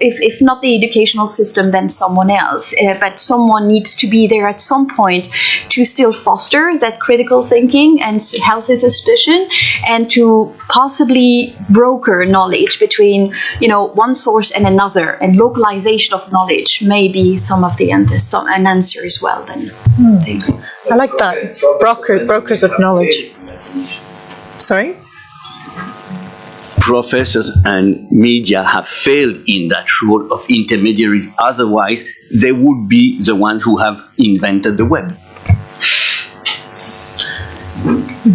if not the educational system, then someone else. But someone needs to be there at some point to still foster that critical thinking and healthy suspicion, and to possibly broker knowledge between one source and another, and localization of knowledge may be some of the answers, an answer as well. Then thanks. I like that. Brokers of knowledge. Sorry? Professors and media have failed in that role of intermediaries. Otherwise, they would be the ones who have invented the web.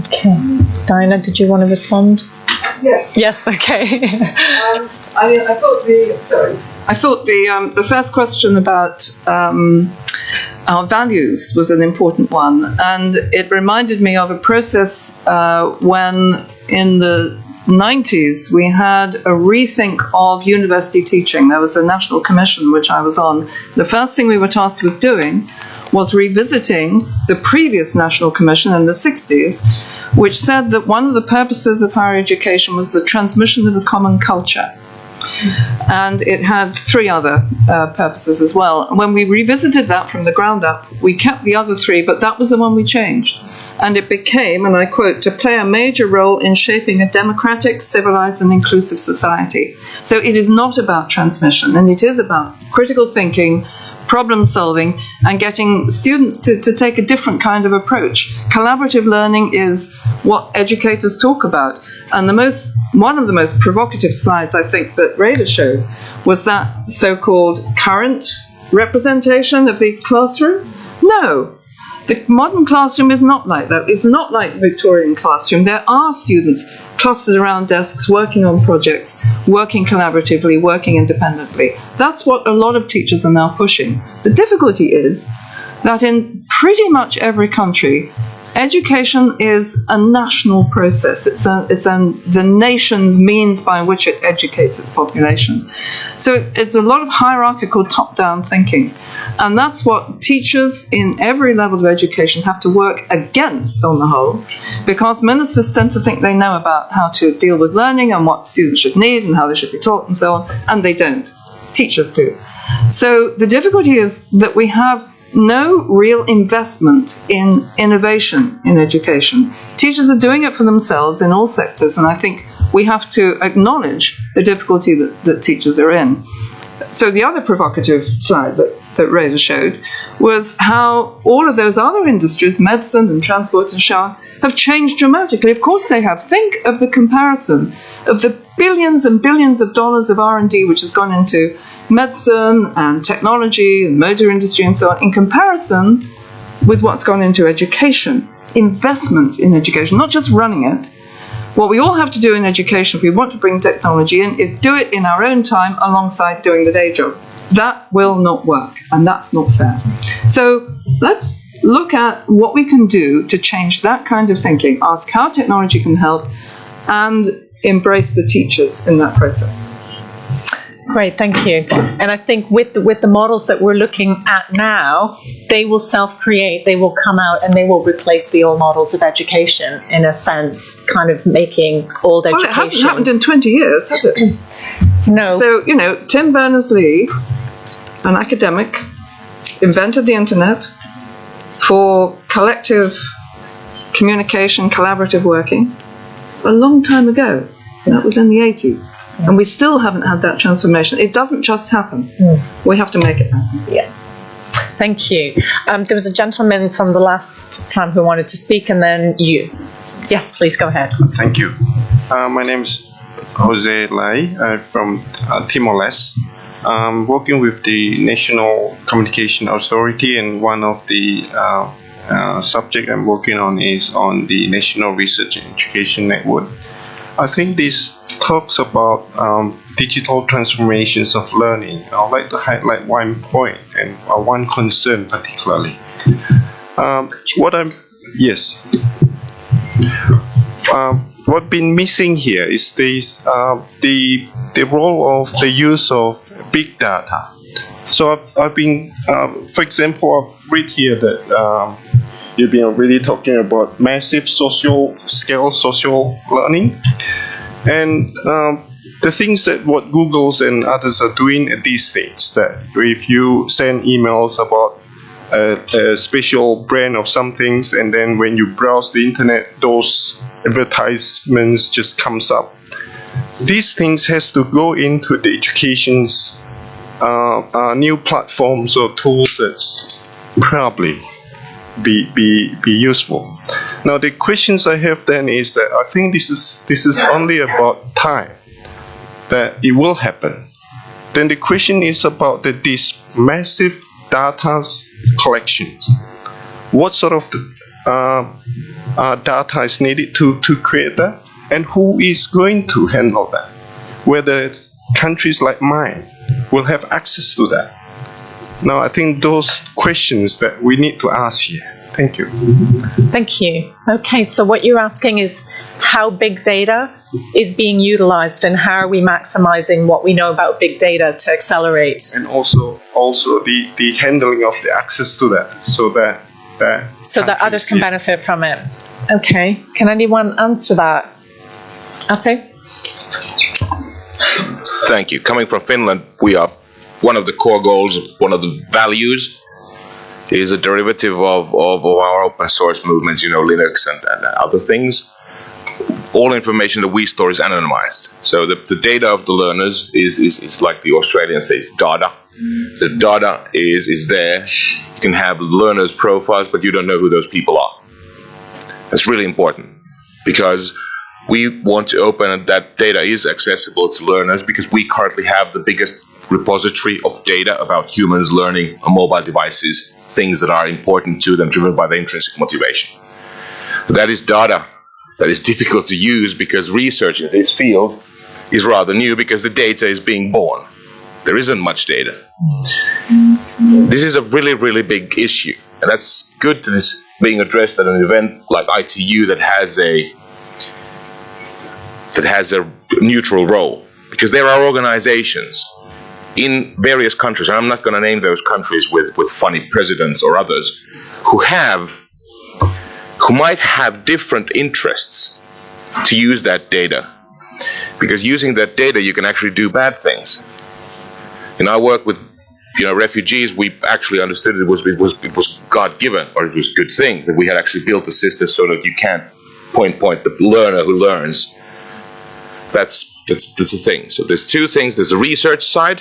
Okay. Diana, did you want to respond? Yes. Yes, okay. I thought the first question about our values was an important one, and it reminded me of a process when in the 90s we had a rethink of university teaching. There was a national commission which I was on. The first thing we were tasked with doing was revisiting the previous national commission in the 60s, which said that one of the purposes of higher education was the transmission of a common culture. And it had three other purposes as well. And when we revisited that from the ground up, we kept the other three, but that was the one we changed. And it became, and I quote, to play a major role in shaping a democratic, civilized, and inclusive society. So it is not about transmission, and it is about critical thinking, problem solving, and getting students to take a different kind of approach. Collaborative learning is what educators talk about. And one of the most provocative slides, I think, that Rada showed was that so-called current representation of the classroom? No. The modern classroom is not like that. It's not like the Victorian classroom. There are students clustered around desks, working on projects, working collaboratively, working independently. That's what a lot of teachers are now pushing. The difficulty is that in pretty much every country, education is a national process. It's the nation's means by which it educates its population. So it's a lot of hierarchical top-down thinking. And that's what teachers in every level of education have to work against on the whole, because ministers tend to think they know about how to deal with learning and what students should need and how they should be taught and so on, and they don't. Teachers do. So the difficulty is that we have no real investment in innovation in education. Teachers are doing it for themselves in all sectors, and I think we have to acknowledge the difficulty that teachers are in. So the other provocative slide that Reda showed was how all of those other industries, medicine and transport and so on, have changed dramatically. Of course they have. Think of the comparison of the billions and billions of dollars of R&D which has gone into medicine and technology and motor industry and so on, in comparison with what's gone into education, investment in education, not just running it. What we all have to do in education, if we want to bring technology in, is do it in our own time alongside doing the day job. That will not work, and that's not fair. So let's look at what we can do to change that kind of thinking, ask how technology can help, and embrace the teachers in that process. Great, thank you. And I think with the models that we're looking at now, they will self-create, they will come out and they will replace the old models of education, in a sense, kind of making old education. Well, it hasn't happened in 20 years, has it? No. So, Tim Berners-Lee, an academic, invented the internet for collective communication, collaborative working, a long time ago. That was in the 80s. And we still haven't had that transformation. It doesn't just happen. We have to make it happen. Yeah. Thank you. There was a gentleman from the last time who wanted to speak, and then you. Yes, please go ahead. Thank you. My name is Jose Lai. I'm from Timor-Leste. I'm working with the National Communication Authority, and one of the subject I'm working on is on the National Research and Education Network. I think this talks about digital transformations of learning. I'd like to highlight one point and one concern particularly. What's been missing here is the role of the use of big data. So I've been, for example, I've read here that you've been really talking about massive social learning. And the things that what Google's and others are doing at these stages, that if you send emails about a special brand of some things, and then when you browse the internet, those advertisements just comes up. These things has to go into the education's new platforms or tools that's probably be useful. Now the questions I have then is that I think this is only about time that it will happen. Then the question is about this massive data collections. What sort of data is needed to create that, and who is going to handle that? Whether countries like mine will have access to that. Now, I think those questions that we need to ask here. Thank you. Thank you. Okay, so what you're asking is how big data is being utilized, and how are we maximizing what we know about big data to accelerate? And also the handling of the access to that, so that others can benefit from it. Okay, can anyone answer that? Okay. Thank you. Coming from Finland, we are one of the core goals, one of the values is a derivative of our open source movements, Linux and other things. All information that we store is anonymized. So the data of the learners is like the Australians say, it's data. The data is there. You can have learners' profiles, but you don't know who those people are. That's really important, because we want to open that data is accessible to learners, because we currently have the biggest repository of data about humans learning on mobile devices, things that are important to them, driven by their intrinsic motivation. That is data that is difficult to use because research in this field is rather new because the data is being born. There isn't much data. This is a really, really big issue, and that's good that it's being addressed at an event like ITU that has a neutral role, because there are organizations in various countries, and I'm not going to name those countries with funny presidents or others, who might have different interests to use that data, because using that data you can actually do bad things. In our work with refugees, we actually understood it was God-given, or it was a good thing that we had actually built the system so that you can't point the learner who learns. That's the thing. So there's two things. There's the research side,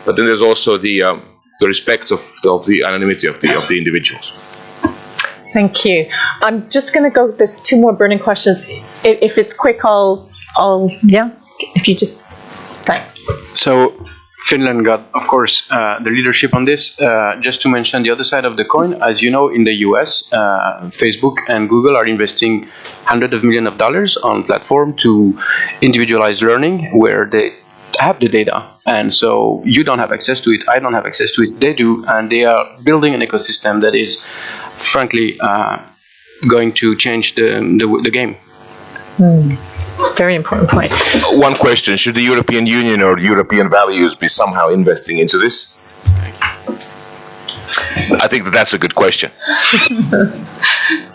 but then there's also the respect of the anonymity of the individuals. Thank you. I'm just going to go. There's two more burning questions. If it's quick, I'll if you just thanks. So Finland got, of course, the leadership on this. Just to mention the other side of the coin, as you know, in the US, Facebook and Google are investing hundreds of millions of dollars on platform to individualize learning, where they have the data, and so you don't have access to it, I don't have access to it, they do, and they are building an ecosystem that is, frankly, going to change the game. Very important point. One question: should the European Union or European values be somehow investing into this? I think that's a good question.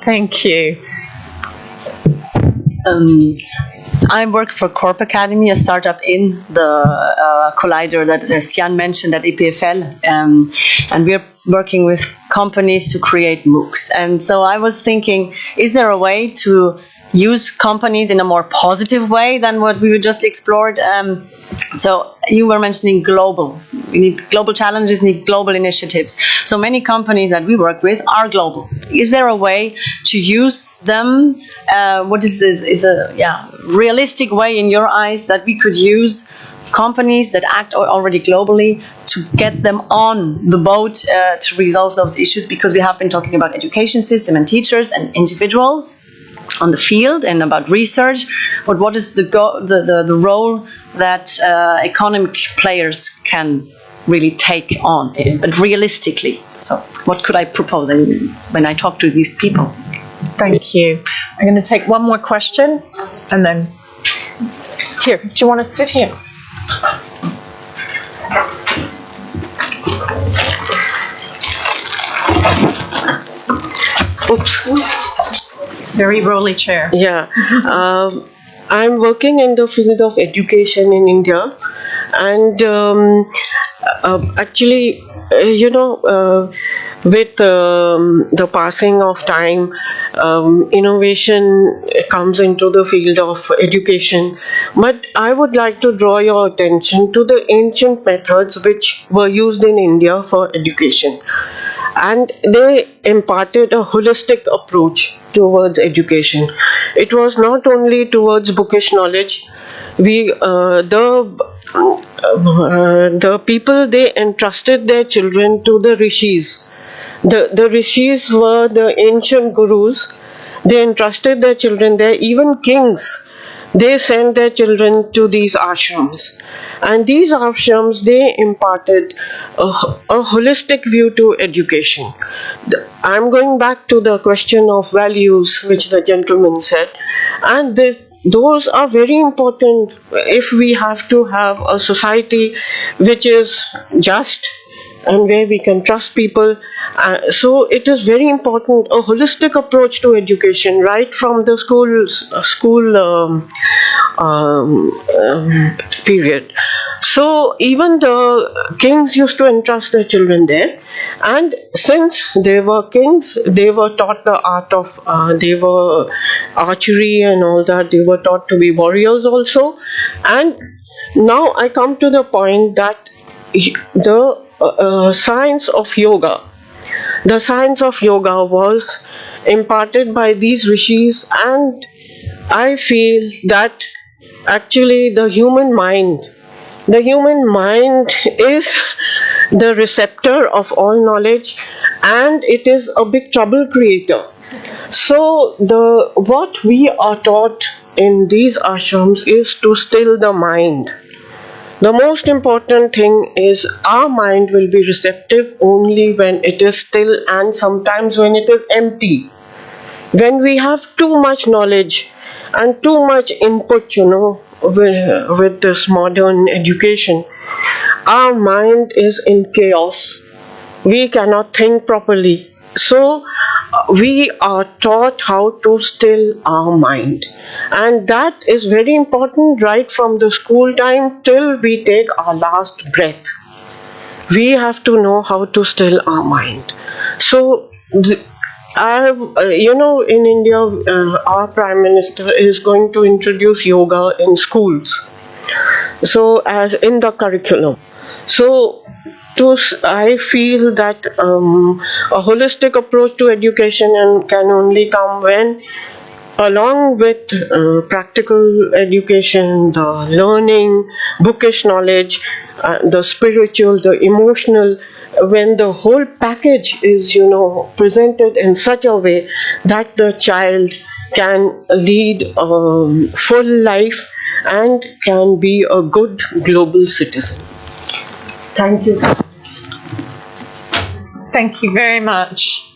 Thank you. I work for Corp Academy, a startup in the collider that Sian mentioned at EPFL, and we're working with companies to create MOOCs. And so I was thinking, is there a way to use companies in a more positive way than what we just explored? So you were mentioning global. We need global challenges, need global initiatives. So many companies that we work with are global. Is there a way to use them? What is a realistic way in your eyes that we could use companies that act already globally to get them on the boat to resolve those issues? Because we have been talking about education system and teachers and individuals on the field and about research, but what is the role that economic players can really take on, but realistically? So what could I propose when I talk to these people? Thank you. I'm going to take one more question, and then here. Do you want to sit here? Oops. Very rolly chair. Yeah. I'm working in the field of education in India, and actually, with the passing of time, innovation comes into the field of education. But I would like to draw your attention to the ancient methods which were used in India for education. And they imparted a holistic approach towards education. It was not only towards bookish knowledge. The people, they entrusted their children to the rishis. The rishis were the ancient gurus. They entrusted their children there. Even kings, they sent their children to these ashrams. And these ashrams, they imparted a holistic view to education. I'm going back to the question of values, which the gentleman said. And those are very important if we have to have a society which is just and where we can trust people. So it is very important, a holistic approach to education, right from the school period. So even the kings used to entrust their children there, and since they were kings, they were taught the art of they were archery and all that. They were taught to be warriors also. And now I come to the point that the science of yoga. The science of yoga was imparted by these rishis, and I feel that actually the human mind The human mind is the receptor of all knowledge, and it is a big trouble creator. So what we are taught in these ashrams is to still the mind. The most important thing is our mind will be receptive only when it is still, and sometimes when it is empty. When we have too much knowledge and too much input, with this modern education, our mind is in chaos. We cannot think properly. So we are taught how to still our mind. And that is very important right from the school time till we take our last breath. We have to know how to still our mind. So in India, our Prime Minister is going to introduce yoga in schools, so as in the curriculum. So I feel that a holistic approach to education can only come when, along with practical education, the learning, bookish knowledge, the spiritual, the emotional, when the whole package is, presented in such a way that the child can lead a full life and can be a good global citizen. Thank you. Thank you very much.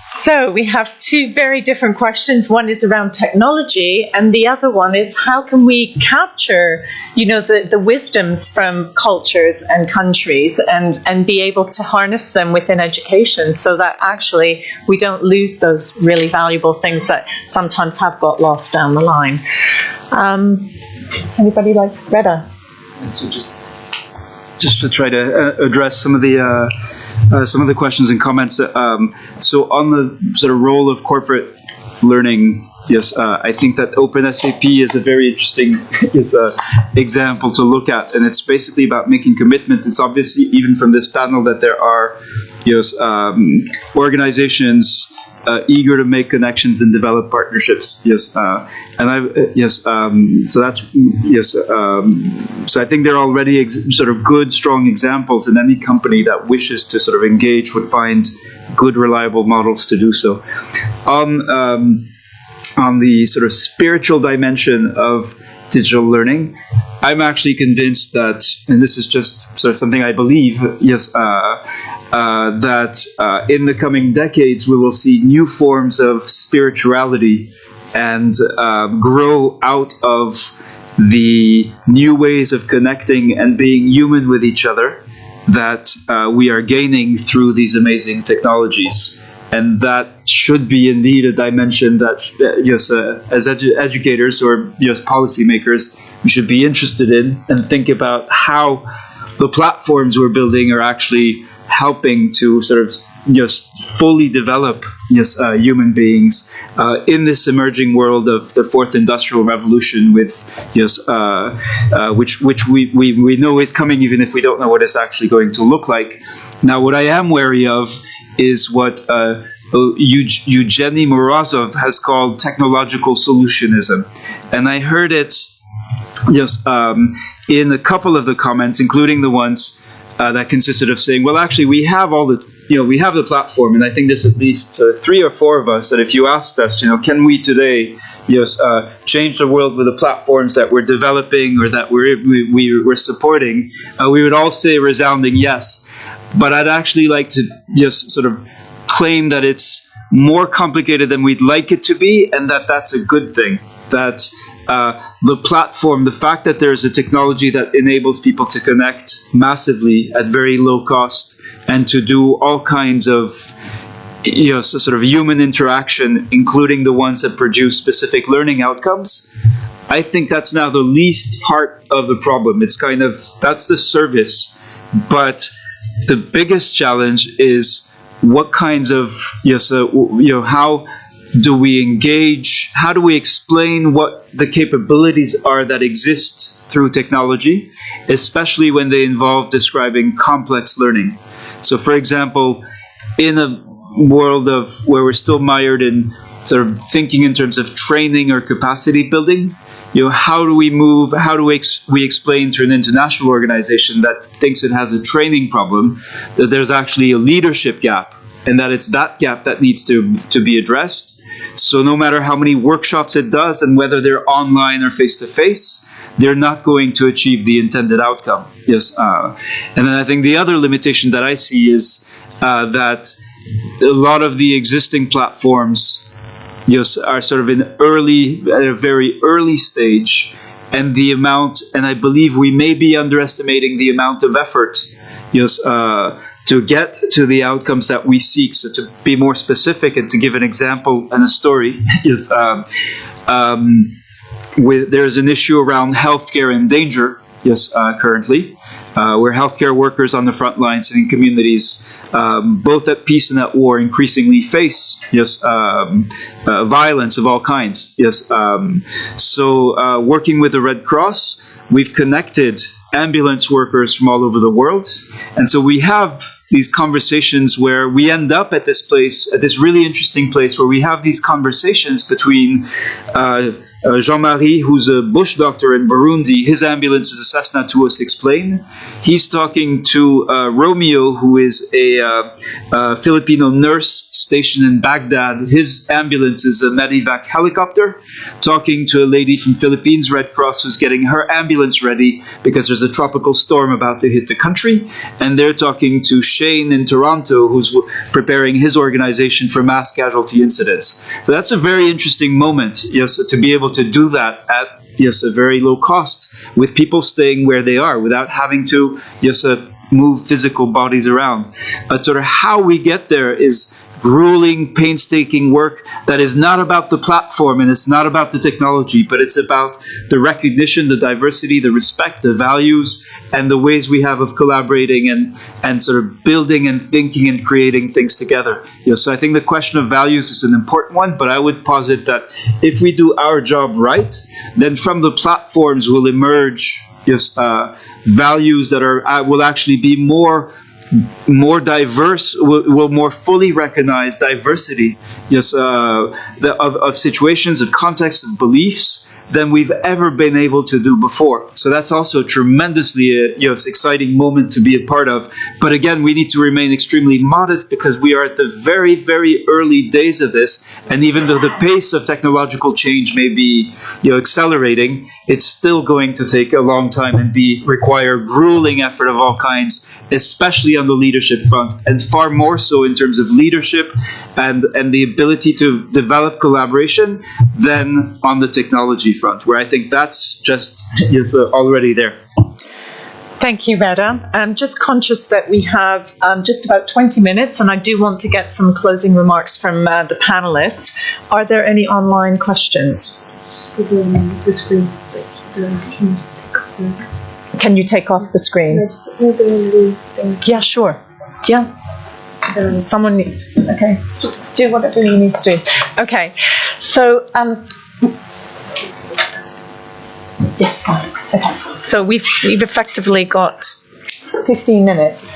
So we have two very different questions. One is around technology, and the other one is how can we capture, the wisdoms from cultures and countries and be able to harness them within education so that actually we don't lose those really valuable things that sometimes have got lost down the line. Anybody like to? Greta? So just to try to address some of the questions and comments. So on the sort of role of corporate learning, yes, I think that OpenSAP is a very interesting example to look at, and it's basically about making commitments. It's obviously even from this panel that there are organizations eager to make connections and develop partnerships. So that's so I think there are already sort of good, strong examples, and any company that wishes to sort of engage would find good, reliable models to do so. On the sort of spiritual dimension of digital learning, I'm actually convinced that, and this is just sort of something I believe, that in the coming decades we will see new forms of spirituality and grow out of the new ways of connecting and being human with each other that we are gaining through these amazing technologies. And that should be indeed a dimension that, as educators or policymakers, we should be interested in and think about how the platforms we're building are actually helping to sort of fully develop human beings in this emerging world of the fourth industrial revolution, with which we know is coming, even if we don't know what it's actually going to look like. Now, what I am wary of is what Evgeny Morozov has called technological solutionism, and I heard it in a couple of the comments, including the ones that consisted of saying, well, actually, we have all the, we have the platform, and I think there's at least 3 or 4 of us that if you asked us, can we today, change the world with the platforms that we're developing or that we're supporting, we would all say a resounding yes. But I'd actually like to just sort of claim that it's more complicated than we'd like it to be, and that's a good thing. That the platform, the fact that there's a technology that enables people to connect massively at very low cost and to do all kinds of sort of human interaction, including the ones that produce specific learning outcomes, I think that's now the least part of the problem. It's kind of, that's the service. But the biggest challenge is what kinds of, how do we engage? How do we explain what the capabilities are that exist through technology, especially when they involve describing complex learning? So, for example, in a world of where we're still mired in sort of thinking in terms of training or capacity building, how do we move? How do we explain to an international organization that thinks it has a training problem that there's actually a leadership gap, and that it's that gap that needs to be addressed? So no matter how many workshops it does, and whether they're online or face-to-face, they're not going to achieve the intended outcome. Yes, and then I think the other limitation that I see is that a lot of the existing platforms, are sort of at a very early stage, and the amount, and I believe we may be underestimating the amount of effort, to get to the outcomes that we seek. So to be more specific and to give an example and a story, is there's an issue around healthcare in danger, currently, where healthcare workers on the front lines and in communities, both at peace and at war, increasingly face violence of all kinds. So working with the Red Cross, we've connected ambulance workers from all over the world, and so we have these conversations where we end up at this place, at this really interesting place, where we have these conversations between Jean-Marie, who's a bush doctor in Burundi. His ambulance is a Cessna 206 plane. He's talking to Romeo, who is a Filipino nurse stationed in Baghdad. His ambulance is a Medivac helicopter. Talking to a lady from Philippines Red Cross who's getting her ambulance ready because there's a tropical storm about to hit the country. And they're talking to Shane in Toronto, who's preparing his organization for mass casualty incidents. So that's a very interesting moment, to be able to do that at a very low cost, with people staying where they are without having to move physical bodies around. But sort of how we get there is grueling, painstaking work that is not about the platform and it's not about the technology, but it's about the recognition, the diversity, the respect, the values, and the ways we have of collaborating and sort of building and thinking and creating things together. So I think the question of values is an important one, but I would posit that if we do our job right, then from the platforms will emerge values that will actually be more diverse, will more fully recognize diversity of situations, of contexts, of beliefs than we've ever been able to do before. So that's also tremendously exciting moment to be a part of. But again, we need to remain extremely modest because we are at the very, very early days of this. And even though the pace of technological change may be accelerating, it's still going to take a long time and require grueling effort of all kinds, especially on the leadership front, and far more so in terms of leadership and the ability to develop collaboration than on the technology front, where I think that's just already there. Thank you, Reda. I'm just conscious that we have just about 20 minutes, and I do want to get some closing remarks from the panelists. Are there any online questions? The screen. Can you take off the screen? Yeah, sure. Yeah. Someone. Okay. Just do whatever you need to do. Okay. So. Yes. Okay. So we've effectively got 15 minutes.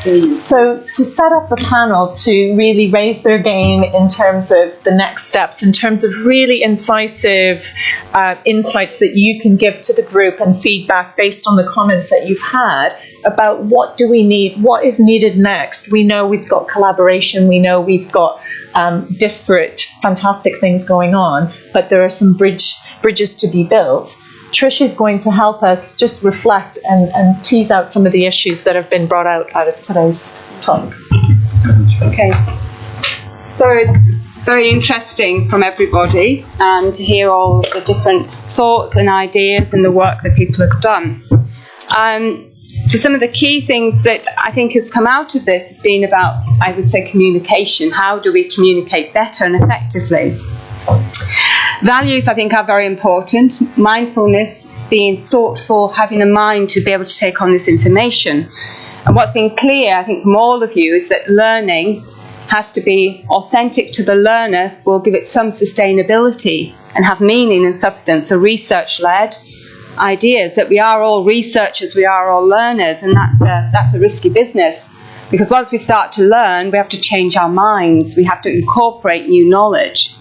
So to set up the panel to really raise their game in terms of the next steps, in terms of really incisive insights that you can give to the group and feedback based on the comments that you've had about what do we need, what is needed next. We know we've got collaboration, we know we've got disparate, fantastic things going on, but there are some bridges to be built. Trish is going to help us just reflect and tease out some of the issues that have been brought out of today's talk. Okay. So very interesting from everybody, and to hear all the different thoughts and ideas and the work that people have done. So some of the key things that I think has come out of this has been about, I would say, communication. How do we communicate better and effectively? Values, I think, are very important. Mindfulness, being thoughtful, having a mind to be able to take on this information. And what's been clear, I think, from all of you is that learning has to be authentic to the learner, will give it some sustainability and have meaning and substance. So research-led ideas, that we are all researchers, we are all learners, and that's a risky business. Because once we start to learn, we have to change our minds. We have to incorporate new knowledge.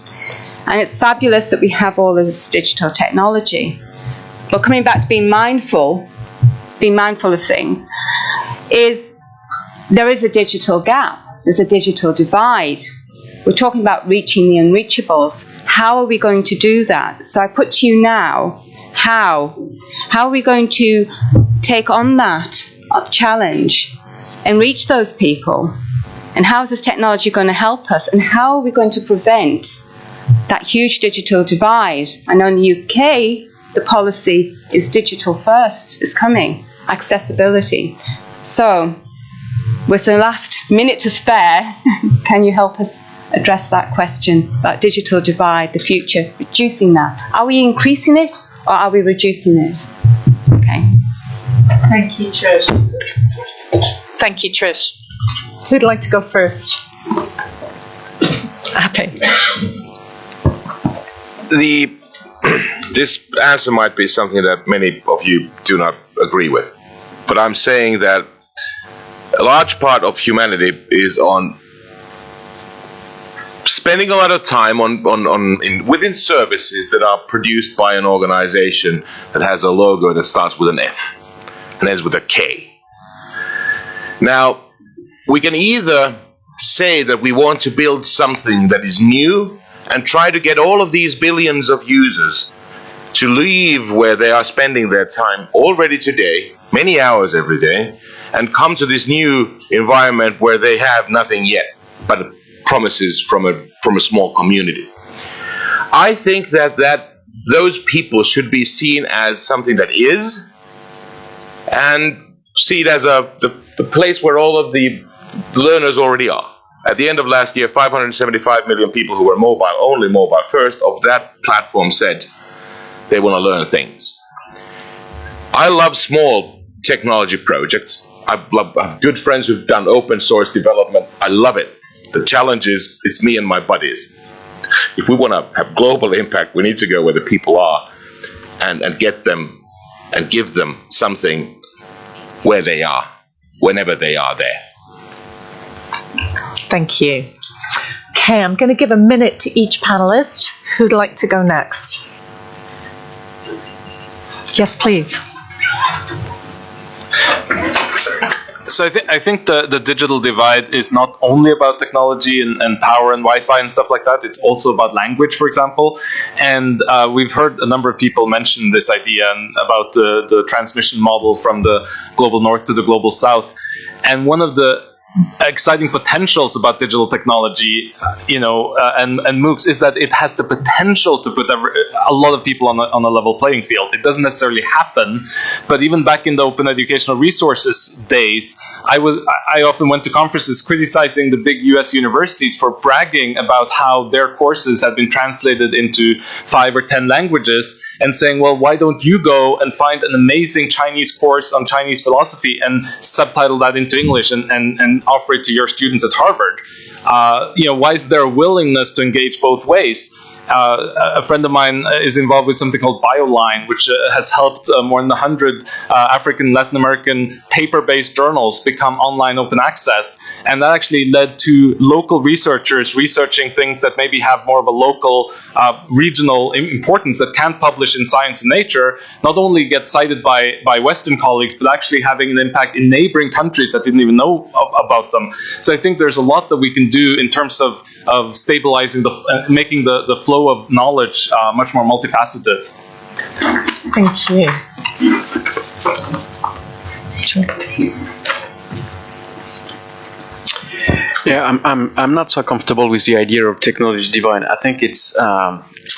And it's fabulous that we have all this digital technology. but coming back to being mindful of things, is there is a digital gap. There's a digital divide. We're talking about reaching the unreachables. How are we going to do that? So I put to you now, how? How are we going to take on that challenge and reach those people? And how is this technology going to help us? And how are we going to prevent that huge digital divide? I know in the UK, the policy is digital first, is coming, accessibility. So, with the last minute to spare, can you help us address that question about digital divide, the future, reducing that? Are we increasing it or are we reducing it? Okay. Thank you, Trish. Thank you, Trish. Who'd like to go first? Ape. This answer might be something that many of you do not agree with, but I'm saying that a large part of humanity is on spending a lot of time within services that are produced by an organization that has a logo that starts with an F and ends with a K. Now, we can either say that we want to build something that is new and try to get all of these billions of users to leave where they are spending their time already today, many hours every day, and come to this new environment where they have nothing yet but promises from a small community. I think that those people should be seen as something that is, and see it as the place where all of the learners already are. At the end of last year, 575 million people who were only mobile first of that platform said they want to learn things. I love small technology projects. I have good friends who've done open source development. I love it. The challenge is, it's me and my buddies. If we want to have global impact, we need to go where the people are and get them and give them something where they are, whenever they are there. Thank you. Okay, I'm going to give a minute to each panelist. Who'd like to go next? Yes, please. So I think the digital divide is not only about technology and power and Wi-Fi and stuff like that. It's also about language, for example. And we've heard a number of people mention this idea about the transmission model from the global north to the global south. And one of the exciting potentials about digital technology, and MOOCs, is that it has the potential to put a lot of people on a level playing field. It doesn't necessarily happen, but even back in the open educational resources days, I often went to conferences criticizing the big US universities for bragging about how their courses had been translated into 5 or 10 languages, and saying, well, why don't you go and find an amazing Chinese course on Chinese philosophy and subtitle that into English and offer it to your students at Harvard? Why is there a willingness to engage both ways? A friend of mine is involved with something called BioLine, which has helped more than 100 African, Latin American paper-based journals become online open access. And that actually led to local researchers researching things that maybe have more of a local, regional importance that can't publish in Science and Nature, not only get cited by Western colleagues, but actually having an impact in neighboring countries that didn't even know about them. So I think there's a lot that we can do in terms of stabilizing making the flow of knowledge much more multifaceted. Thank you. Yeah, I'm not so comfortable with the idea of technology divide. I think it's, as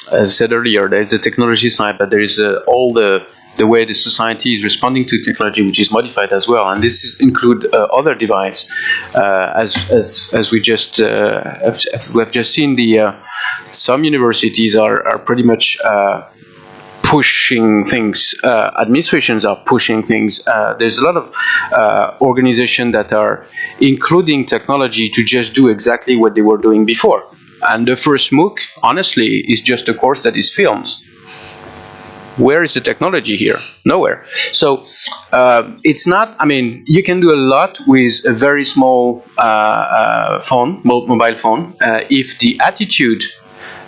I said earlier, there's the technology side, but there is all the way the society is responding to technology, which is modified as well, and this include other divides, as we just have just seen. Some universities are pretty much pushing things. Administrations are pushing things. There's a lot of organizations that are including technology to just do exactly what they were doing before. And the first MOOC, honestly, is just a course that is filmed. Where is the technology here? Nowhere. So it's not, you can do a lot with a very small mobile phone, if the attitude,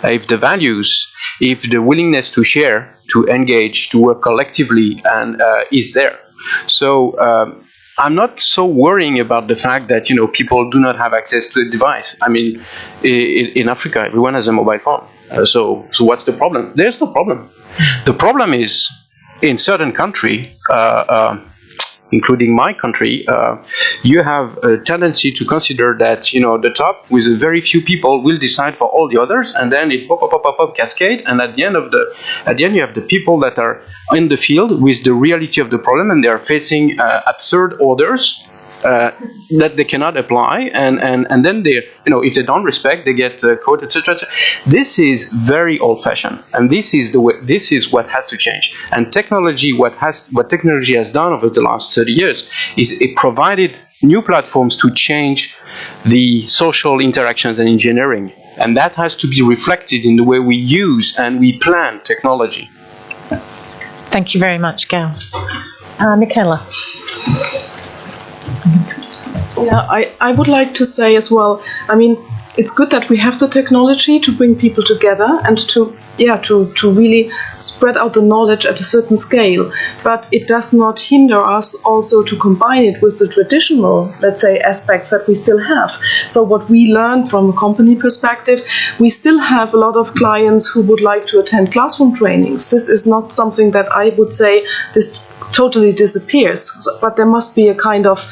if the values if the willingness to share, to engage, to work collectively and is there. So I'm not so worrying about the fact that people do not have access to a device. I mean, in Africa, everyone has a mobile phone. So what's the problem? There's no problem. The problem is in certain countries, including my country, you have a tendency to consider that the top with a very few people will decide for all the others, and then it pop cascade, and at the end you have the people that are in the field with the reality of the problem, and they are facing absurd orders that they cannot apply, and then they, if they don't respect, they get caught, etc. This is very old-fashioned, and this is the way. This is what has to change. And technology, what technology has done over the last 30 years, is it provided new platforms to change the social interactions and engineering, and that has to be reflected in the way we use and we plan technology. Thank you very much, Gail. Michaela. Yeah, I would like to say as well, I mean, it's good that we have the technology to bring people together and to really spread out the knowledge at a certain scale. But it does not hinder us also to combine it with the traditional, let's say, aspects that we still have. So what we learn from a company perspective, we still have a lot of clients who would like to attend classroom trainings. This is not something that I would say this totally disappears, but there must be a kind of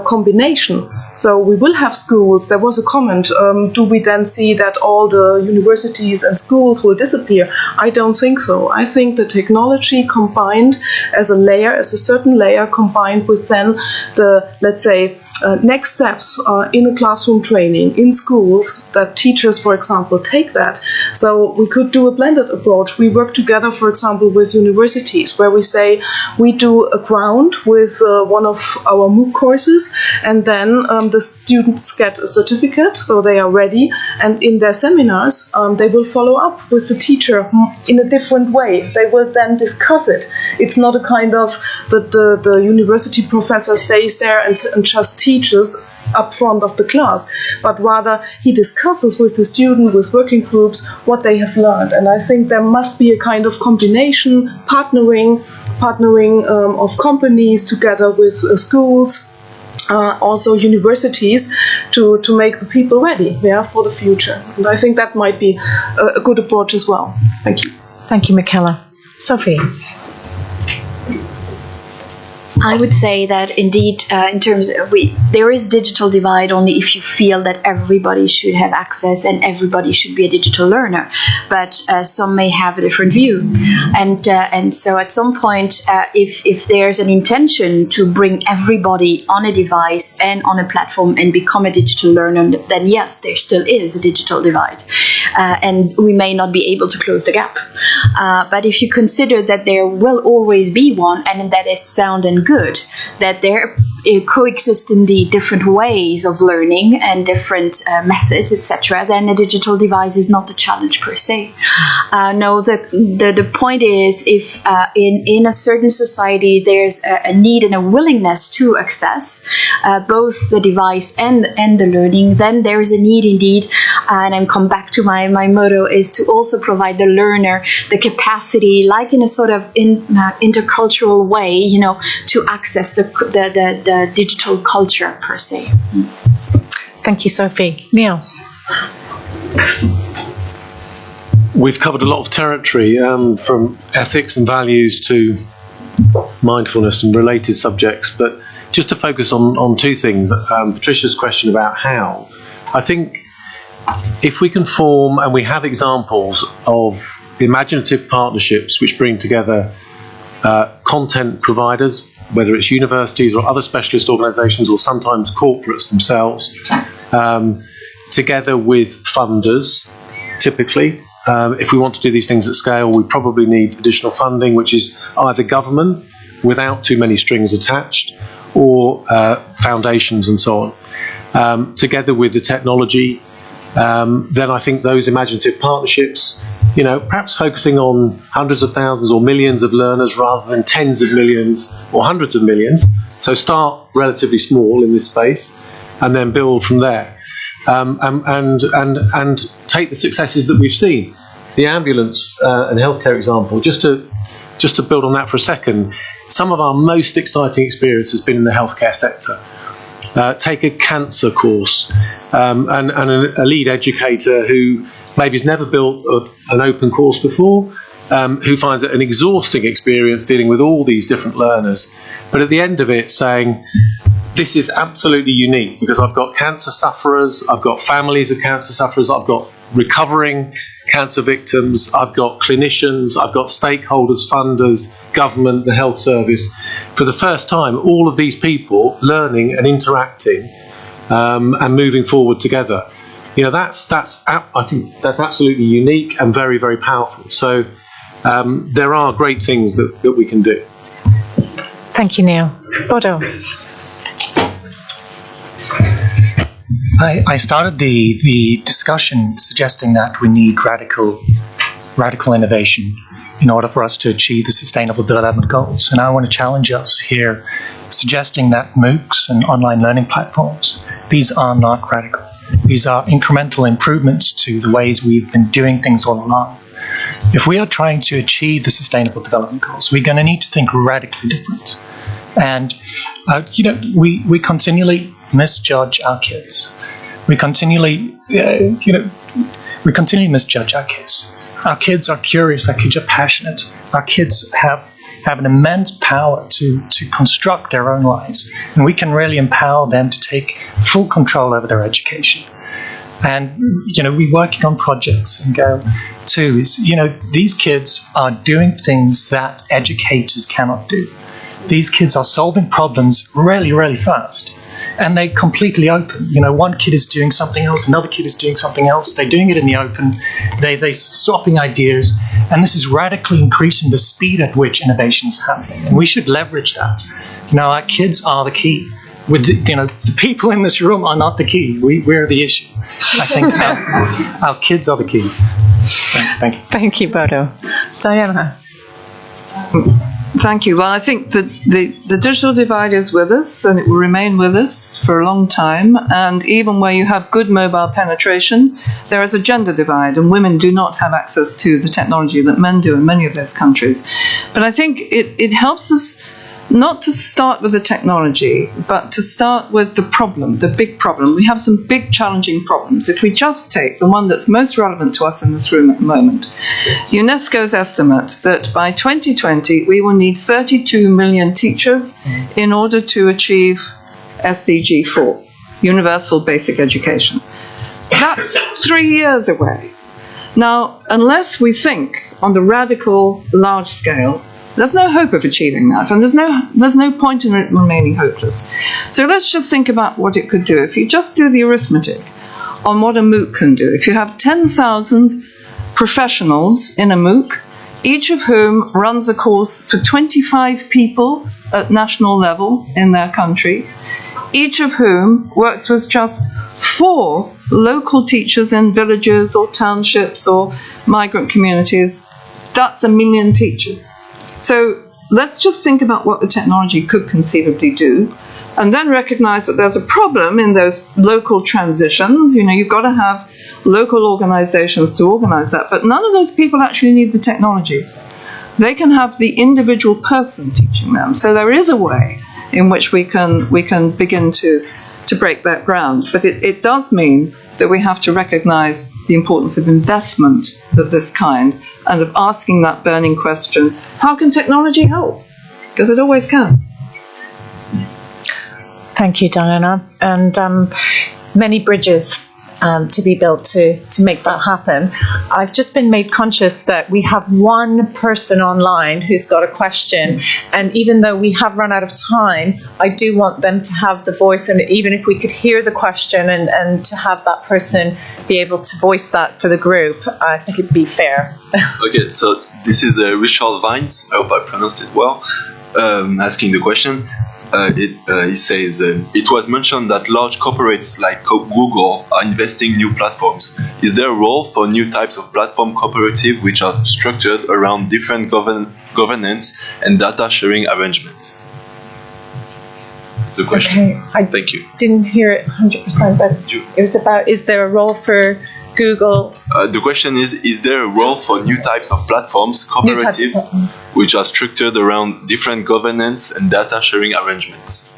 combination. So we will have schools. There was a comment, do we then see that all the universities and schools will disappear? I don't think so. I think the technology combined as a certain layer combined with then the, let's say, next steps in a classroom training in schools, that teachers, for example, take that. So we could do a blended approach. We work together, for example, with universities, where we say we do a ground with one of our MOOC courses, and then the students get a certificate, so they are ready, and in their seminars they will follow up with the teacher in a different way. They will then discuss it. It's not a kind of that the university professor stays there and just teaches up front of the class, but rather he discusses with the student, with working groups, what they have learned. And I think there must be a kind of combination, partnering of companies together with schools, also universities, to make the people ready for the future. And I think that might be a good approach as well. Thank you. Thank you, Michaela. Sophie. I would say that indeed, in terms of there is digital divide only if you feel that everybody should have access and everybody should be a digital learner. But some may have a different view, and so at some point, if there's an intention to bring everybody on a device and on a platform and become a digital learner, then yes, there still is a digital divide, and we may not be able to close the gap. But if you consider that there will always be one, and that is sound and good, that there coexist indeed different ways of learning and different methods, etc., then a digital device is not a challenge per se. No, the point is, if in a certain society there's a need and a willingness to access both the device and the learning, then there's a need indeed, and I come back to my motto, is to also provide the learner the capacity, like in a sort of intercultural way, to access the digital culture per se. Thank you, Sophie. Neil. We've covered a lot of territory, from ethics and values to mindfulness and related subjects, but just to focus on two things. Patricia's question about how. I think if we can form, and we have examples of imaginative partnerships which bring together content providers, whether it's universities or other specialist organisations or sometimes corporates themselves, together with funders, typically. If we want to do these things at scale, we probably need additional funding, which is either government without too many strings attached, or foundations and so on. Together with the technology, then I think those imaginative partnerships, perhaps focusing on hundreds of thousands or millions of learners rather than tens of millions or hundreds of millions. So start relatively small in this space and then build from there. And take the successes that we've seen. the ambulance and healthcare example, just to build on that for a second, some of our most exciting experience has been in the healthcare sector. Take a cancer course, and a lead educator who maybe has never built an open course before, who finds it an exhausting experience dealing with all these different learners. But at the end of it saying, this is absolutely unique because I've got cancer sufferers, I've got families of cancer sufferers, I've got recovering cancer victims, I've got clinicians, I've got stakeholders, funders, government, the health service. For the first time, all of these people learning and interacting and moving forward together. You know, I think that's absolutely unique and very, very powerful. So there are great things that we can do. Thank you, Neil. Bodo. I started the discussion suggesting that we need radical innovation in order for us to achieve the Sustainable Development Goals. And I want to challenge us here, suggesting that MOOCs and online learning platforms, these are not radical. These are incremental improvements to the ways we've been doing things all along. If we are trying to achieve the Sustainable Development Goals, we're going to need to think radically different. And, we continually misjudge our kids. We continually misjudge our kids. Our kids are curious. Our kids are passionate. Our kids have an immense power to construct their own lives. And we can really empower them to take full control over their education. And, we're working on projects and go to is, these kids are doing things that educators cannot do. These kids are solving problems really, really fast. And they're completely open. One kid is doing something else, another kid is doing something else. They're doing it in the open. They're swapping ideas. And this is radically increasing the speed at which innovation is happening. And we should leverage that. Our kids are the key. With the people in this room are not the key. We're the issue. I think our kids are the key. Thank you. Thank you, Bodo. Diana. Thank you. Well, I think that the digital divide is with us, and it will remain with us for a long time. And even where you have good mobile penetration, there is a gender divide, and women do not have access to the technology that men do in many of those countries. But I think it helps us not to start with the technology, but to start with the problem, the big problem. We have some big challenging problems. If we just take the one that's most relevant to us in this room at the moment, UNESCO's estimate that by 2020 we will need 32 million teachers in order to achieve SDG 4, Universal Basic Education. That's 3 years away. Now, unless we think on the radical large scale, there's no hope of achieving that, and there's no point in it remaining hopeless. So let's just think about what it could do. If you just do the arithmetic on what a MOOC can do, if you have 10,000 professionals in a MOOC, each of whom runs a course for 25 people at national level in their country, each of whom works with just 4 local teachers in villages or townships or migrant communities, that's 1 million teachers. So let's just think about what the technology could conceivably do, and then recognize that there's a problem in those local transitions. You've got to have local organizations to organize that, but none of those people actually need the technology. They can have the individual person teaching them. So there is a way in which we can begin to break that ground. But it does mean that we have to recognize the importance of investment of this kind and of asking that burning question, how can technology help? Because it always can. Thank you, Diana. And many bridges to be built to make that happen. I've just been made conscious that we have one person online who's got a question, and even though we have run out of time, I do want them to have the voice, and even if we could hear the question and to have that person be able to voice that for the group, I think it'd be fair. Okay, so this is Richard Vines, I hope I pronounced it well, asking the question. He says, it was mentioned that large corporates like Google are investing in new platforms. Is there a role for new types of platform cooperative which are structured around different governance and data sharing arrangements? That's the question. Okay, Thank you. Didn't hear it 100%, but it was about, is there a role for Google. The question is there a role for new types of platforms, cooperatives, which are structured around different governance and data sharing arrangements?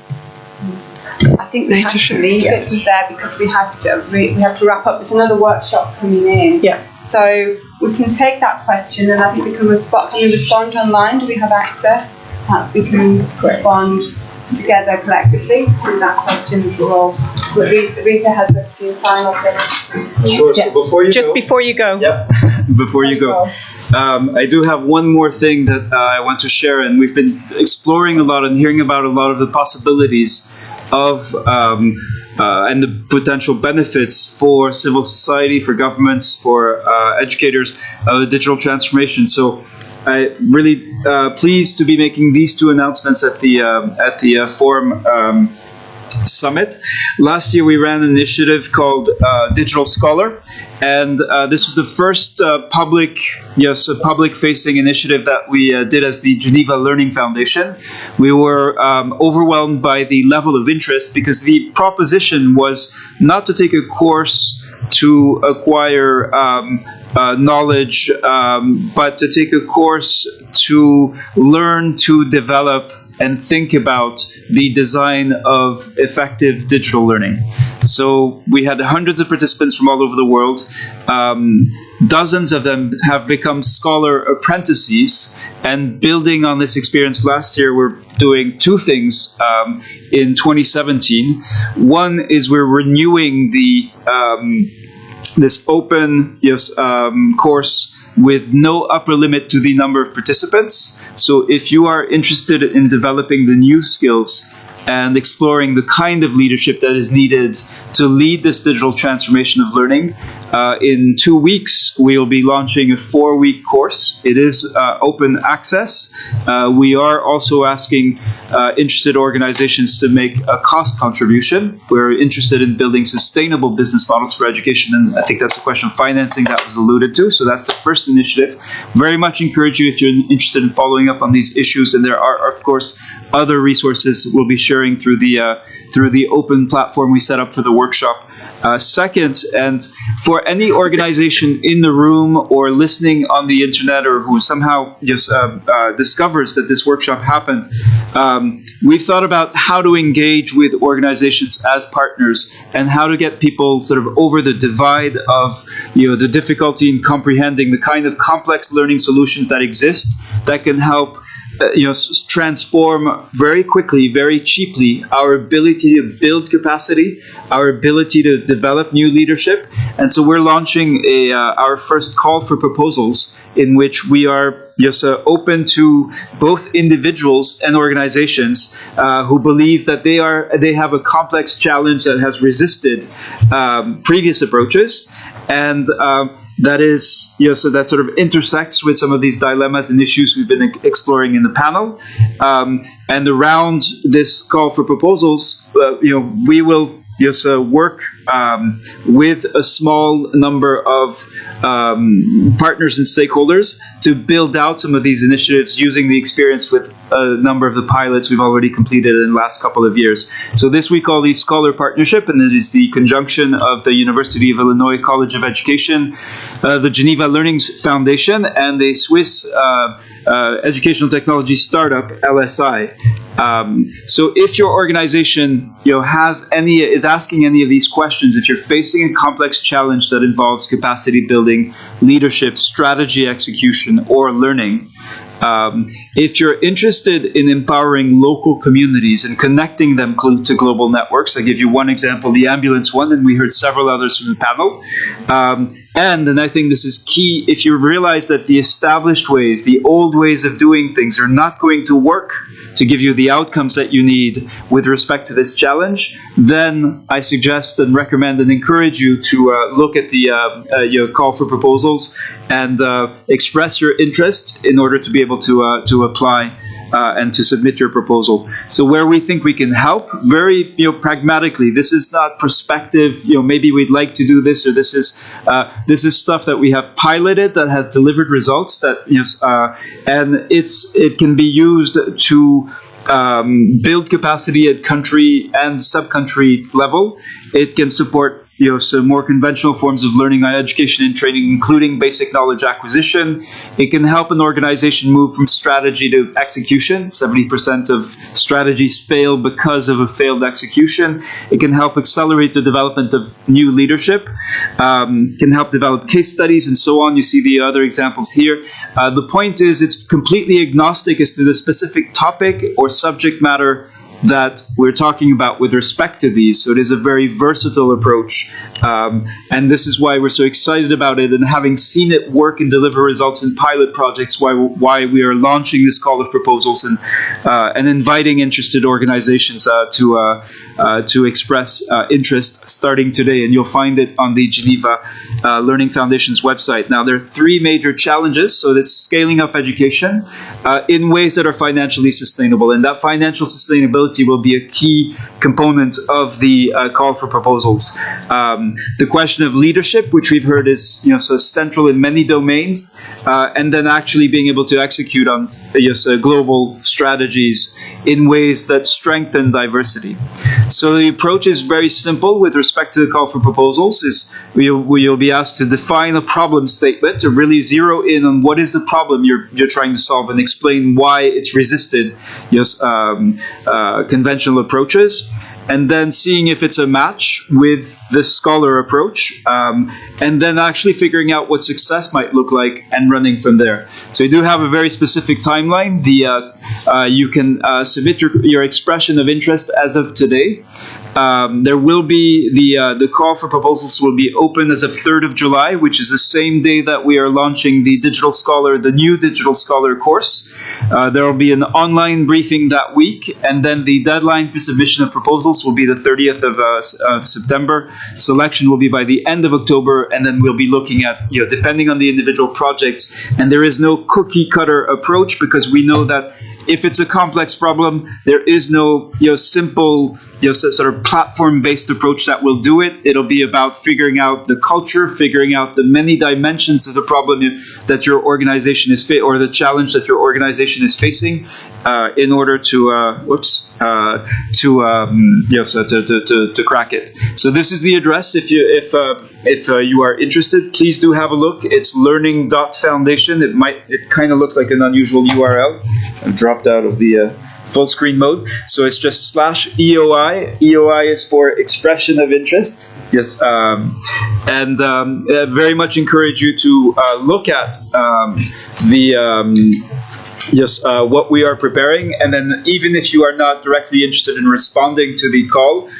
I think we have to leave it there because we have to wrap up. There's another workshop coming in. Yeah. So we can take that question, and I think we can respond. Can we respond online? Do we have access? Perhaps we can respond together collectively to that question as well. But Rita has a few final things. Sure. So Before you go. Yep. Before you go. I do have one more thing that I want to share, and we've been exploring a lot and hearing about a lot of the possibilities of and the potential benefits for civil society, for governments, for educators of digital transformation. So I'm really pleased to be making these two announcements at the Forum Summit. Last year we ran an initiative called Digital Scholar, and this was the first public-facing initiative that we did as the Geneva Learning Foundation. We were overwhelmed by the level of interest because the proposition was not to take a course to acquire knowledge, but to take a course to learn to develop and think about the design of effective digital learning. So we had hundreds of participants from all over the world. Dozens of them have become scholar apprentices, and building on this experience last year, we're doing two things in 2017. One is we're renewing this open course with no upper limit to the number of participants. So if you are interested in developing the new skills and exploring the kind of leadership that is needed to lead this digital transformation of learning, in 2 weeks we'll be launching a 4-week course. It is open access. We are also asking interested organizations to make a cost contribution. We're interested in building sustainable business models for education, and I think that's a question of financing that was alluded to. So that's the first initiative. Very much encourage you if you're interested in following up on these issues, and there are, of course, other resources we'll be sharing through the open platform we set up for the workshop. Second, and for any organization in the room or listening on the internet or who somehow just discovers that this workshop happened, we've thought about how to engage with organizations as partners and how to get people sort of over the divide of the difficulty in comprehending the kind of complex learning solutions that exist that can help transform very quickly, very cheaply, our ability to build capacity, our ability to develop new leadership. And so we're launching our first call for proposals in which we are open to both individuals and organizations who believe that they have a complex challenge that has resisted previous approaches, and that is, so that sort of intersects with some of these dilemmas and issues we've been exploring in the panel. And around this call for proposals, we will work with a small number of partners and stakeholders to build out some of these initiatives using the experience with a number of the pilots we've already completed in the last couple of years. So this we call the Scholar Partnership, and it is the conjunction of the University of Illinois College of Education, the Geneva Learning Foundation, and a Swiss educational technology startup, LSI. So if your organization is asking any of these questions, if you're facing a complex challenge that involves capacity building, leadership, strategy execution, or learning, if you're interested in empowering local communities and connecting them to global networks, I give you one example, the ambulance one, and we heard several others from the panel. And I think this is key, if you realize that the established ways, the old ways of doing things are not going to work to give you the outcomes that you need with respect to this challenge, then I suggest and recommend and encourage you to look at the call for proposals and express your interest in order to be able to apply and to submit your proposal. So where we think we can help, very pragmatically, this is not prospective, maybe we'd like to do this, or this is stuff that we have piloted that has delivered results that and it can be used to build capacity at country and sub-country level. It can support some more conventional forms of learning, education and training, including basic knowledge acquisition. It can help an organization move from strategy to execution. 70% of strategies fail because of a failed execution. It can help accelerate the development of new leadership. Can help develop case studies and so on. You see the other examples here. The point is, it's completely agnostic as to the specific topic or subject matter that we're talking about with respect to these. So it is a very versatile approach. And this is why we're so excited about it, and having seen it work and deliver results in pilot projects, why we are launching this call of proposals and inviting interested organizations to express interest starting today. And you'll find it on the Geneva Learning Foundation's website. Now, there are three major challenges. So that's scaling up education in ways that are financially sustainable. And that financial sustainability will be a key component of the call for proposals. The question of leadership, which we've heard is so central in many domains, and then actually being able to execute on global strategies in ways that strengthen diversity. So the approach is very simple with respect to the call for proposals. Is you'll be asked to define a problem statement, to really zero in on what is the problem you're trying to solve and explain why it's resisted conventional approaches, and then seeing if it's a match with the scholar approach, and then actually figuring out what success might look like and running from there. So you do have a very specific timeline. You can submit your expression of interest as of today. There will be the call for proposals will be open as of 3rd of July, which is the same day that we are launching the new Digital Scholar course. There will be an online briefing that week, and then the deadline for submission of proposals will be the 30th of September. Selection will be by the end of October, and then we'll be looking at, depending on the individual projects. And there is no cookie cutter approach, because we know that if it's a complex problem, there is no simple sort of platform-based approach that will do it. It'll be about figuring out the culture, figuring out the many dimensions of the problem that your organization is or the challenge that your organization is facing, in order to crack it. So this is the address. If you are interested, please do have a look. It's learning.foundation. It kind of looks like an unusual URL. I've dropped out of the full screen mode. So it's just /EOI. EOI is for expression of interest. Yes. And very much encourage you to look at what we are preparing. And then even if you are not directly interested in responding to the call,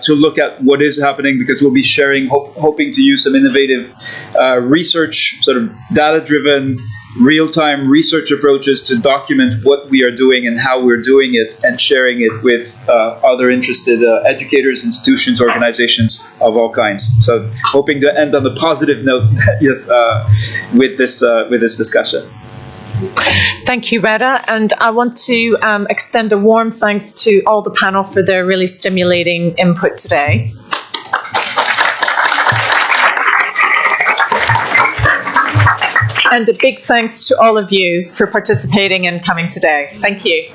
to look at what is happening, because we'll be sharing, hoping to use some innovative research, sort of data-driven, real-time research approaches to document what we are doing and how we're doing it, and sharing it with other interested educators, institutions, organizations of all kinds. So hoping to end on a positive note, yes, with this discussion. Thank you, Reda. And I want to extend a warm thanks to all the panel for their really stimulating input today. And a big thanks to all of you for participating and coming today. Thank you.